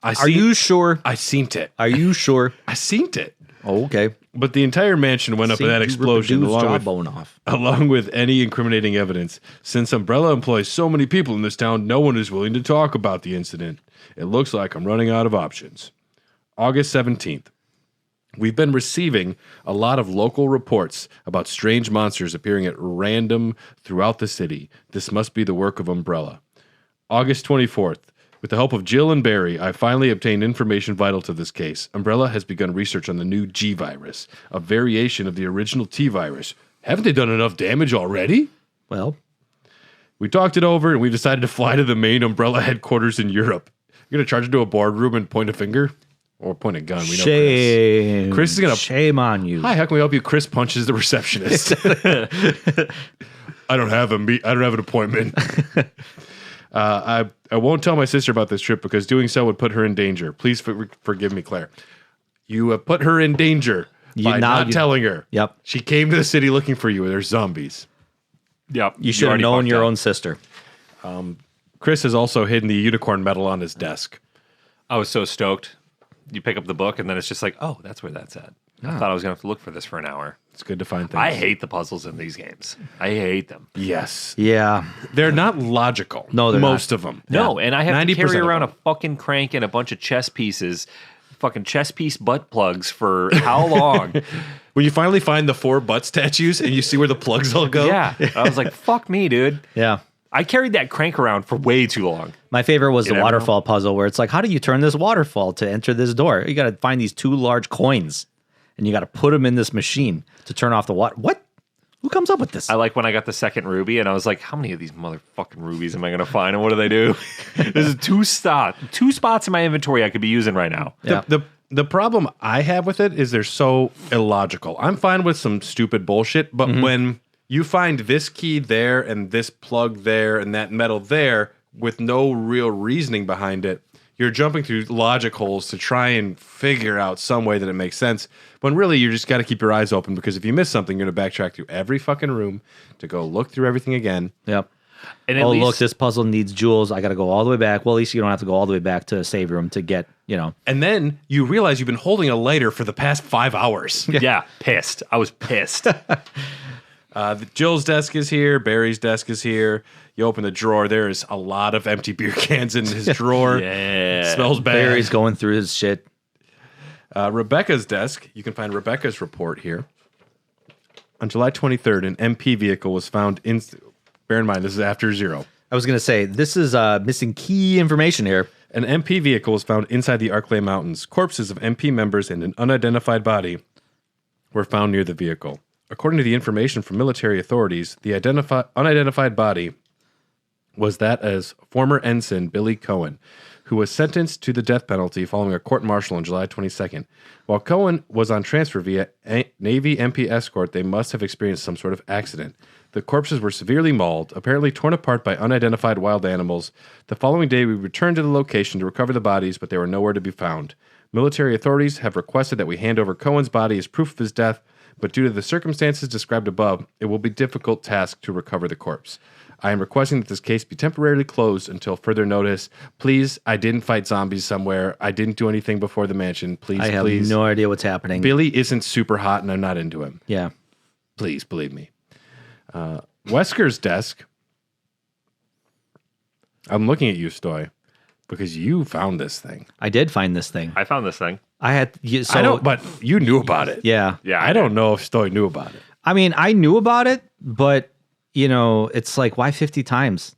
Are you sure? I seen it. Are you sure? I seen it. Oh, okay. But the entire mansion went up in that explosion jawbone off. along with any incriminating evidence. Since Umbrella employs so many people in this town, no one is willing to talk about the incident. It looks like I'm running out of options. August 17th. We've been receiving a lot of local reports about strange monsters appearing at random throughout the city. This must be the work of Umbrella. August 24th. With the help of Jill and Barry, I finally obtained information vital to this case. Umbrella has begun research on the new G virus, a variation of the original T virus. Haven't they done enough damage already? Well, We talked it over and we decided to fly to the main Umbrella headquarters in Europe. You're going to charge into a boardroom and point a finger? Or point a gun. We know shame. Chris is going to... Shame on you. Hi, how can we help you? Chris punches the receptionist. I don't have an appointment. I won't tell my sister about this trip because doing so would put her in danger. Please forgive me, Claire. You have put her in danger by not telling her. Yep. She came to the city looking for you. There's zombies. Yep. You should have known your own sister. Chris has also hidden the unicorn medal on his desk. I was so stoked. You pick up the book, and then it's just like, oh, that's where that's at. I thought I was going to have to look for this for an hour. It's good to find things. I hate the puzzles in these games. I hate them. Yes. Yeah. They're not logical. No, they're most not. of them. No, and I have to 90% carry of around them. a fucking crank and a bunch of chess pieces, fucking chess piece butt plugs for how long? When you finally find the 4 butt statues and you see where the plugs all go. Yeah. I was like, fuck me, dude. Yeah. I carried that crank around for way too long. My favorite was the never waterfall puzzle where it's like, how do you turn this waterfall to enter this door? You got to find these 2 large coins and you got to put them in this machine to turn off the water. What? Who comes up with this? I like when I got the second ruby and I was like, how many of these motherfucking rubies am I going to find and what do they do? There's 2 spots in my inventory I could be using right now. Yeah. The problem I have with it is they're so illogical. I'm fine with some stupid bullshit, but when you find this key there and this plug there and that metal there with no real reasoning behind it, you're jumping through logic holes to try and figure out some way that it makes sense. When really you just got to keep your eyes open because if you miss something, you're going to backtrack through every fucking room to go look through everything again. Yep. And at Oh, least, look, this puzzle needs jewels. I got to go all the way back. Well, at least you don't have to go all the way back to the save room to get, And then you realize you've been holding a lighter for the past 5 hours. yeah, pissed. I was pissed. Jill's desk is here. Barry's desk is here. You open the drawer. There is a lot of empty beer cans in his drawer. Yeah. Smells bad. Barry's going through his shit. Rebecca's desk. You can find Rebecca's report here. On July 23rd, an MP vehicle was found in... Bear in mind, this is after 0. I was going to say, this is missing key information here. An MP vehicle was found inside the Arklay Mountains. Corpses of MP members and an unidentified body were found near the vehicle. According to the information from military authorities, the unidentified body was that as former ensign Billy Cohen, who was sentenced to the death penalty following a court-martial on July 22nd. While Cohen was on transfer via Navy MP escort, they must have experienced some sort of accident. The corpses were severely mauled, apparently torn apart by unidentified wild animals. The following day, we returned to the location to recover the bodies, but they were nowhere to be found. Military authorities have requested that we hand over Cohen's body as proof of his death, but due to the circumstances described above, it will be a difficult task to recover the corpse. I am requesting that this case be temporarily closed until further notice. Please, I didn't fight zombies somewhere. I didn't do anything before the mansion. Please, I have please. no idea what's happening. Billy isn't super hot and I'm not into him. Yeah. Please, believe me. Wesker's desk. I'm looking at you, Stoy, because you found this thing. I did find this thing. I found this thing. I had... So, I don't, but you knew about it. Yeah. Yeah, I don't know if Stoy knew about it. I mean, I knew about it, but, it's like, why 50 times?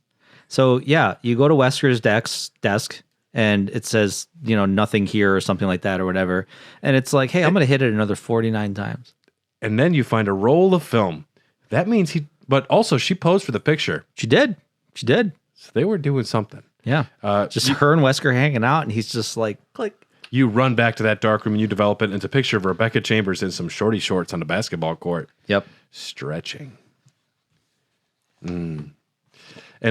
So, yeah, you go to Wesker's desk, and it says, nothing here or something like that or whatever. And it's like, hey, I'm going to hit it another 49 times. And then you find a roll of film. That means but also she posed for the picture. She did. So they were doing something. Yeah. Just her and Wesker hanging out, and he's just like, click. You run back to that dark room and you develop it. And it's a picture of Rebecca Chambers in some shorty shorts on the basketball court. Yep. Stretching. And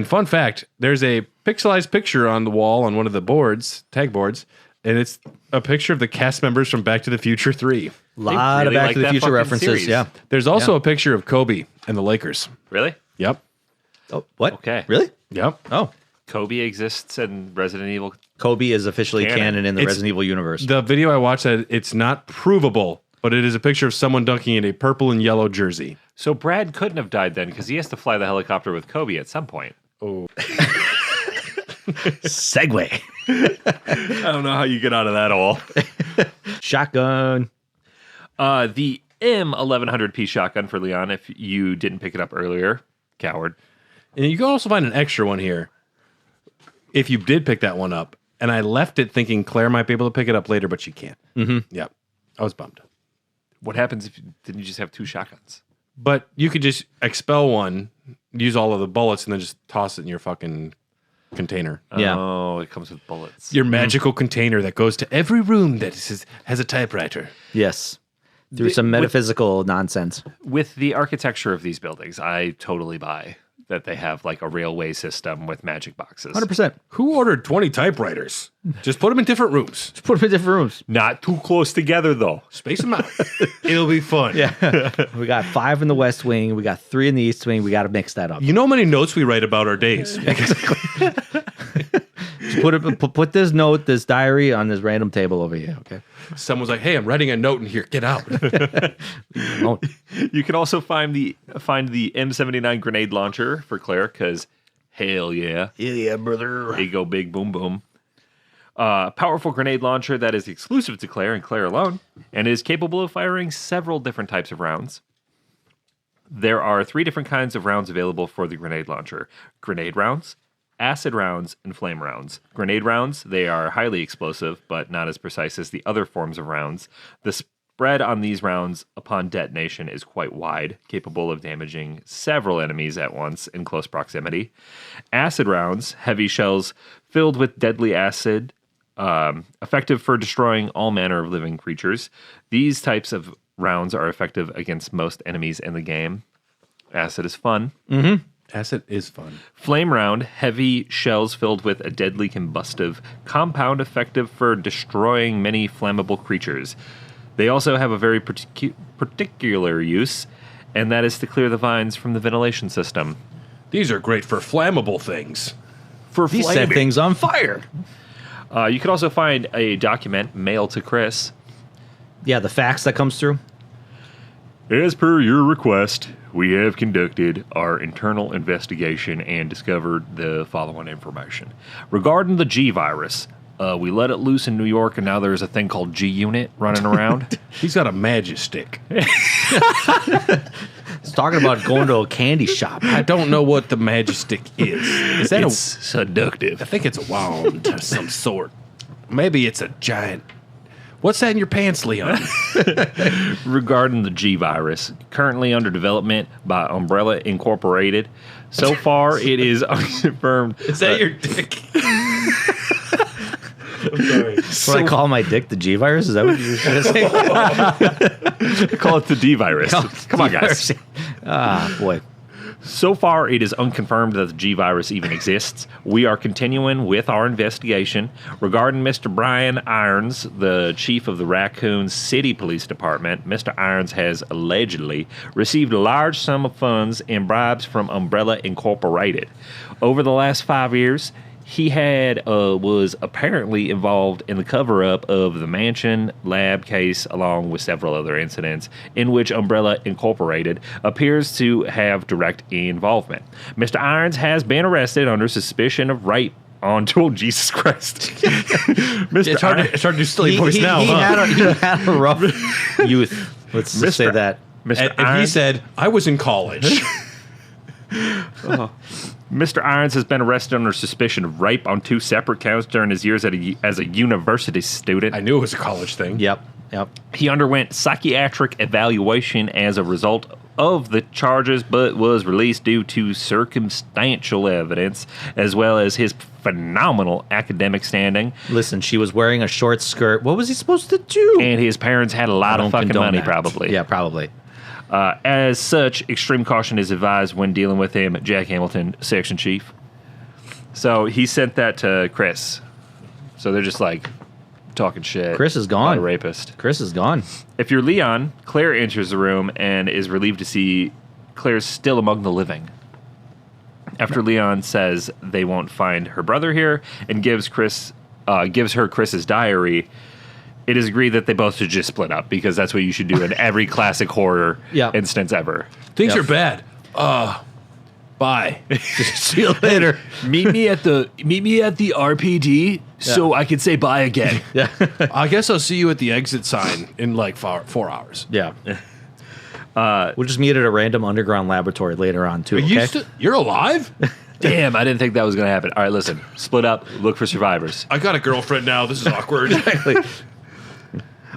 fun fact, there's a pixelized picture on the wall on one of the tag boards, and it's a picture of the cast members from Back to the Future 3. Lot really of Back like to the that Future fucking references. series. Yeah. There's also a picture of Kobe and the Lakers. Really? Yep. Oh, what? Okay. Really? Yep. Oh. Kobe exists in Resident Evil. Kobe is officially Canon. canon in the It's- Resident Evil universe. The video I watched said it's not provable, but it is a picture of someone dunking in a purple and yellow jersey. So Brad couldn't have died then because he has to fly the helicopter with Kobe at some point. Oh, Segway. I don't know how you get out of that hole. Shotgun. The M1100P shotgun for Leon, if you didn't pick it up earlier. Coward. and you can also find an extra one here. If you did pick that one up, and I left it thinking Claire might be able to pick it up later, but she can't. Mm-hmm. Yep, I was bummed. What happens if didn't you just have 2 shotguns? But you could just expel one, use all of the bullets, and then just toss it in your fucking container. Yeah. Oh, it comes with bullets. Your magical container that goes to every room that has a typewriter. Yes. Through some metaphysical nonsense. With the architecture of these buildings, I totally buy that they have like a railway system with magic boxes. 100%. Who ordered 20 typewriters? Just put them in different rooms. Just put them in different rooms. Not too close together though. Space them out. It'll be fun. Yeah. We got 5 in the West Wing. We got 3 in the East Wing. We got to mix that up. You know how many notes we write about our days? Just put this note, this diary on this random table over here. Okay. Someone's like, hey, I'm writing a note in here. Get out. Don't. You can also find the M79 grenade launcher for Claire because hell yeah. Yeah, brother. There you go, big boom boom. Powerful grenade launcher that is exclusive to Claire and Claire alone, and is capable of firing several different types of rounds. There are 3 different kinds of rounds available for the grenade launcher: grenade rounds, acid rounds, and flame rounds. Grenade rounds, they are highly explosive, but not as precise as the other forms of rounds. The spread on these rounds upon detonation is quite wide, capable of damaging several enemies at once in close proximity. Acid rounds, heavy shells filled with deadly acid, effective for destroying all manner of living creatures. These types of rounds are effective against most enemies in the game. Acid is fun. Mm-hmm. Acid is fun. Flame round, heavy shells filled with a deadly combustive compound effective for destroying many flammable creatures. They also have a very particular use, and that is to clear the vines from the ventilation system. These are great for flammable things. For These set things on fire. You can also find a document mailed to Chris. Yeah, the fax that comes through. As per your request, we have conducted our internal investigation and discovered the following information. Regarding the G virus, we let it loose in New York, and now there's a thing called G Unit running around. He's got a magic stick. It's talking about going to a candy shop. I don't know what the magic stick is. Is that It's seductive. I think it's a wand of some sort. Maybe it's a giant. What's that in your pants, Leon? Regarding the G virus, currently under development by Umbrella Incorporated. So far, it is unconfirmed. Is that your dick? I'm sorry. What I call my dick the G virus? Is that what you're trying to say? Call it the D virus. Come on, guys. Ah, boy. So far, it is unconfirmed that the G virus even exists. We are continuing with our investigation. Regarding Mr. Brian Irons, the chief of the Raccoon City Police Department, Mr. Irons has allegedly received a large sum of funds and bribes from Umbrella Incorporated. Over the last 5 years, he was apparently involved in the cover-up of the Mansion lab case, along with several other incidents in which Umbrella Incorporated appears to have direct involvement. Mr. Irons has been arrested under suspicion of rape on Jesus Christ. Mr. It's hard to do silly voice now, he huh? had a rough youth. Let's just say that. Mr. And he Irons, said, I was in college. Mr. Irons has been arrested under suspicion of rape on 2 separate counts during his years as a university student. I knew it was a college thing. Yep. He underwent psychiatric evaluation as a result of the charges, but was released due to circumstantial evidence, as well as his phenomenal academic standing. Listen, she was wearing a short skirt. What was he supposed to do? And his parents had a lot of fucking money, probably. Yeah, probably. As such, extreme caution is advised when dealing with him, Jack Hamilton, section chief. So he sent that to Chris. So they're just like talking shit. Chris is gone. About a rapist. Chris is gone. If you're Leon, Claire enters the room and is relieved to see Claire's still among the living. After Leon says they won't find her brother here and gives her Chris's diary, It is agreed that they both should just split up because that's what you should do in every classic horror instance ever. Things are bad. Bye. See you later. Meet me at the RPD so I can say bye again. Yeah. I guess I'll see you at the exit sign in like 4 hours. Yeah. We'll just meet at a random underground laboratory later on, too. You're alive? Damn, I didn't think that was going to happen. All right, listen. Split up. Look for survivors. I got a girlfriend now. This is awkward. Exactly.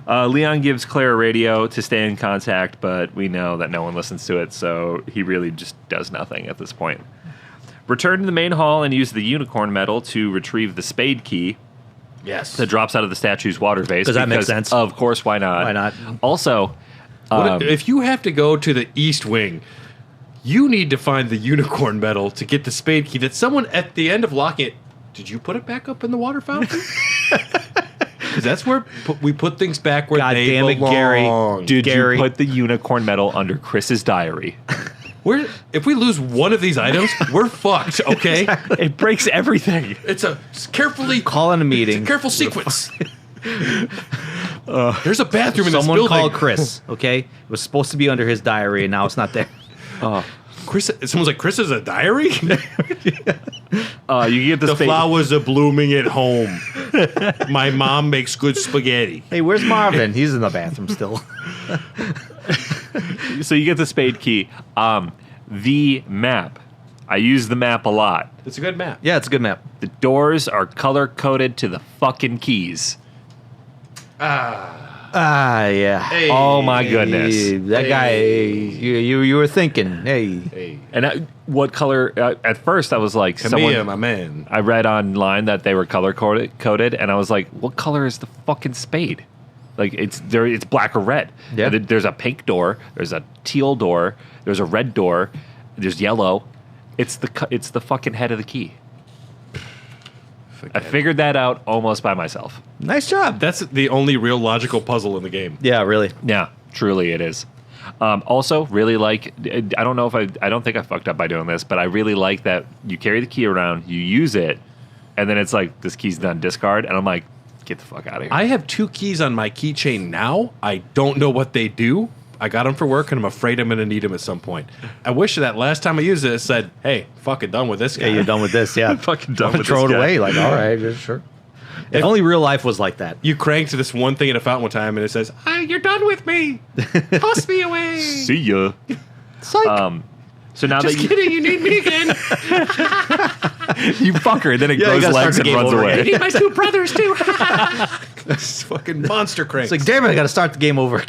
Leon gives Claire a radio to stay in contact, but we know that no one listens to it, so he really just does nothing at this point. Return to the main hall and use the unicorn medal to retrieve the spade key. Yes. That drops out of the statue's water vase. Does that make sense? Of course, why not? Why not? Also, if you have to go to the East Wing, you need to find the unicorn medal to get the spade key that someone at the end of locking it. Did you put it back up in the water fountain? Because that's where we put things back where they damn it, belong. did Gary. you put the unicorn medal under Chris's diary? If we lose one of these items, we're fucked, okay? It breaks everything. It's a carefully Call in a meeting. careful sequence. There's a bathroom in this Someone building. call Chris, okay? It was supposed to be under his diary, and now it's not there. Chris, someone's like, Chris has a diary? You get The flowers are blooming at home. My mom makes good spaghetti. Hey, where's Marvin? He's in the bathroom still. So you get the spade key. The map. I use the map a lot. It's a good map. Yeah, it's a good map. The doors are color-coded to the fucking keys. Yeah. Hey. Oh my goodness. Hey, that guy, you were thinking, hey. And what color? At first, I was like, Come here, my man. I read online that they were color coded, and I was like, what color is the fucking spade? Like it's black or red. Yeah. There's a pink door. There's a teal door. There's a red door. There's yellow. It's the fucking head of the key. I figured that out almost by myself. Nice job. That's the only real logical puzzle in the game. Yeah, really. Yeah, truly it is. Also, really like, I don't think I fucked up by doing this, but I really like that you carry the key around, you use it, and then it's like, this key's done, discard, and I'm like, get the fuck out of here. I have 2 keys on my keychain now. I don't know what they do. I got them for work, and I'm afraid I'm going to need them at some point. I wish that last time I used it said, hey, fucking done with this guy. Yeah, you're done with this, yeah. Fucking done with Throw this it guy. away, like, all right, yeah, sure. If only real life was like that. You cranked this one thing in a fountain one time, and it says, you're done with me. Toss me away. See ya. Psych. So now Just that kidding, you need me again. you fucker, and then it Yeah, you grows gotta start legs the and game runs over away. again. need my 2 brothers, too. This fucking monster crank. It's like, damn it, I got to start the game over.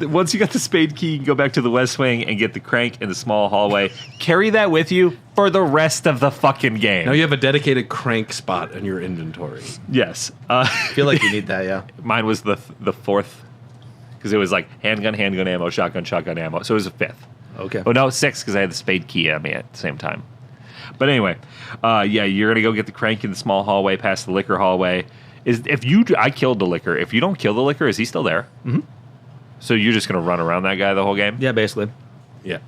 Once you got the spade key, you can go back to the West Wing and get the crank in the small hallway. Carry that with you for the rest of the fucking game. Now you have a dedicated crank spot in your inventory. Yes. I feel like you need that, yeah. Mine was the 4th, because it was like handgun ammo, shotgun ammo. So it was a 5th. Okay. Oh, no, 6, because I had the spade key on me at the same time. But anyway, you're going to go get the crank in the small hallway past the liquor hallway. I killed the liquor. If you don't kill the liquor, is he still there? Mm-hmm. So you're just going to run around that guy the whole game? Yeah, basically. Yeah.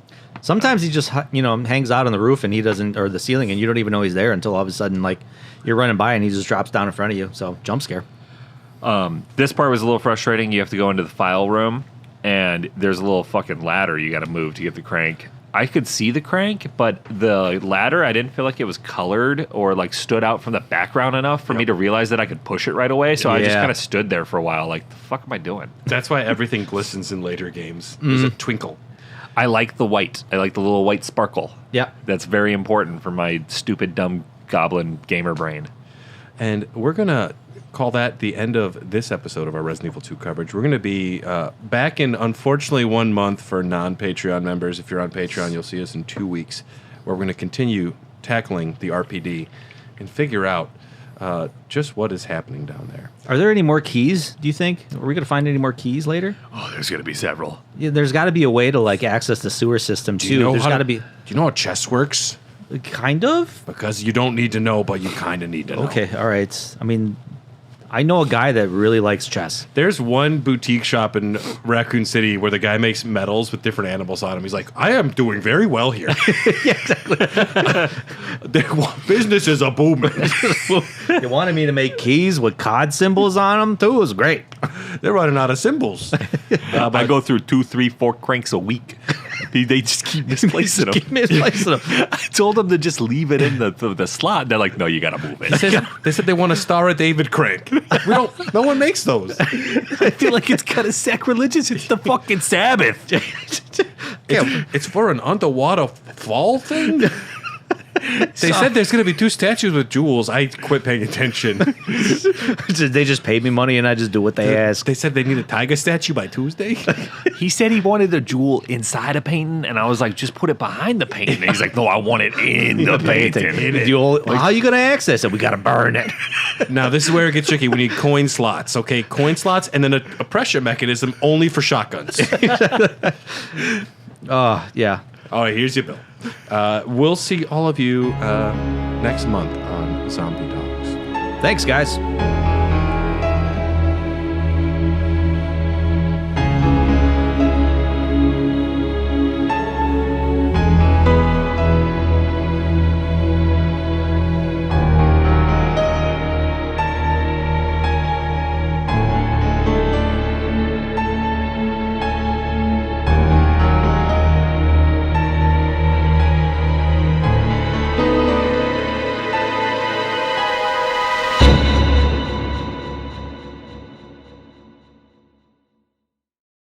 Sometimes he just, hangs out on the roof and he doesn't, or the ceiling, and you don't even know he's there until all of a sudden, like, you're running by and he just drops down in front of you. So, jump scare. This part was a little frustrating. You have to go into the file room, and there's a little fucking ladder you got to move to get the crank. I could see the crank, but the ladder, I didn't feel like it was colored or like stood out from the background enough for me to realize that I could push it right away. So I just kind of stood there for a while, like, the fuck am I doing? That's why everything glistens in later games. There's a twinkle. I like the white. I like the little white sparkle. Yeah. That's very important for my stupid, dumb goblin gamer brain. And we're going to call that the end of this episode of our Resident Evil 2 coverage. We're going to be back in, unfortunately, 1 month for non-Patreon members. If you're on Patreon, you'll see us in 2 weeks, where we're going to continue tackling the RPD and figure out just what is happening down there. Are there any more keys, do you think? Are we going to find any more keys later? Oh, there's going to be several. Yeah, there's got to be a way to, like, access the sewer system, too. There's got to be... Do you know how chess works? Kind of? Because you don't need to know, but you kind of need to know. Okay, all right. I mean, I know a guy that really likes chess. There's one boutique shop in Raccoon City where the guy makes medals with different animals on them. He's like, I am doing very well here. Yeah, exactly. Business is a booming. You wanted me to make keys with cod symbols on them too. It was great. They're running out of symbols. I go through 2, 3, 4 cranks a week. They just keep misplacing them. Keep misplacing them. I told them to just leave it in the slot. They're like, no, you got to move it. They said they want a Star of David crank. No one makes those. I feel like it's kind of sacrilegious. It's the fucking Sabbath. It's for an underwater fall thing? They said there's going to be 2 statues with jewels. I quit paying attention. They just paid me money and I just do what they ask. They said they need a tiger statue by Tuesday. He said he wanted the jewel inside a painting, and I was like, just put it behind the painting. And he's like, no, I want it in the painting. How are you going to access it? We got to burn it. Now, this is where it gets tricky. We need coin slots, okay? Coin slots, and then a pressure mechanism only for shotguns. Yeah. All right, here's your bill. We'll see all of you next month on Zombie Dogs. Thanks, guys.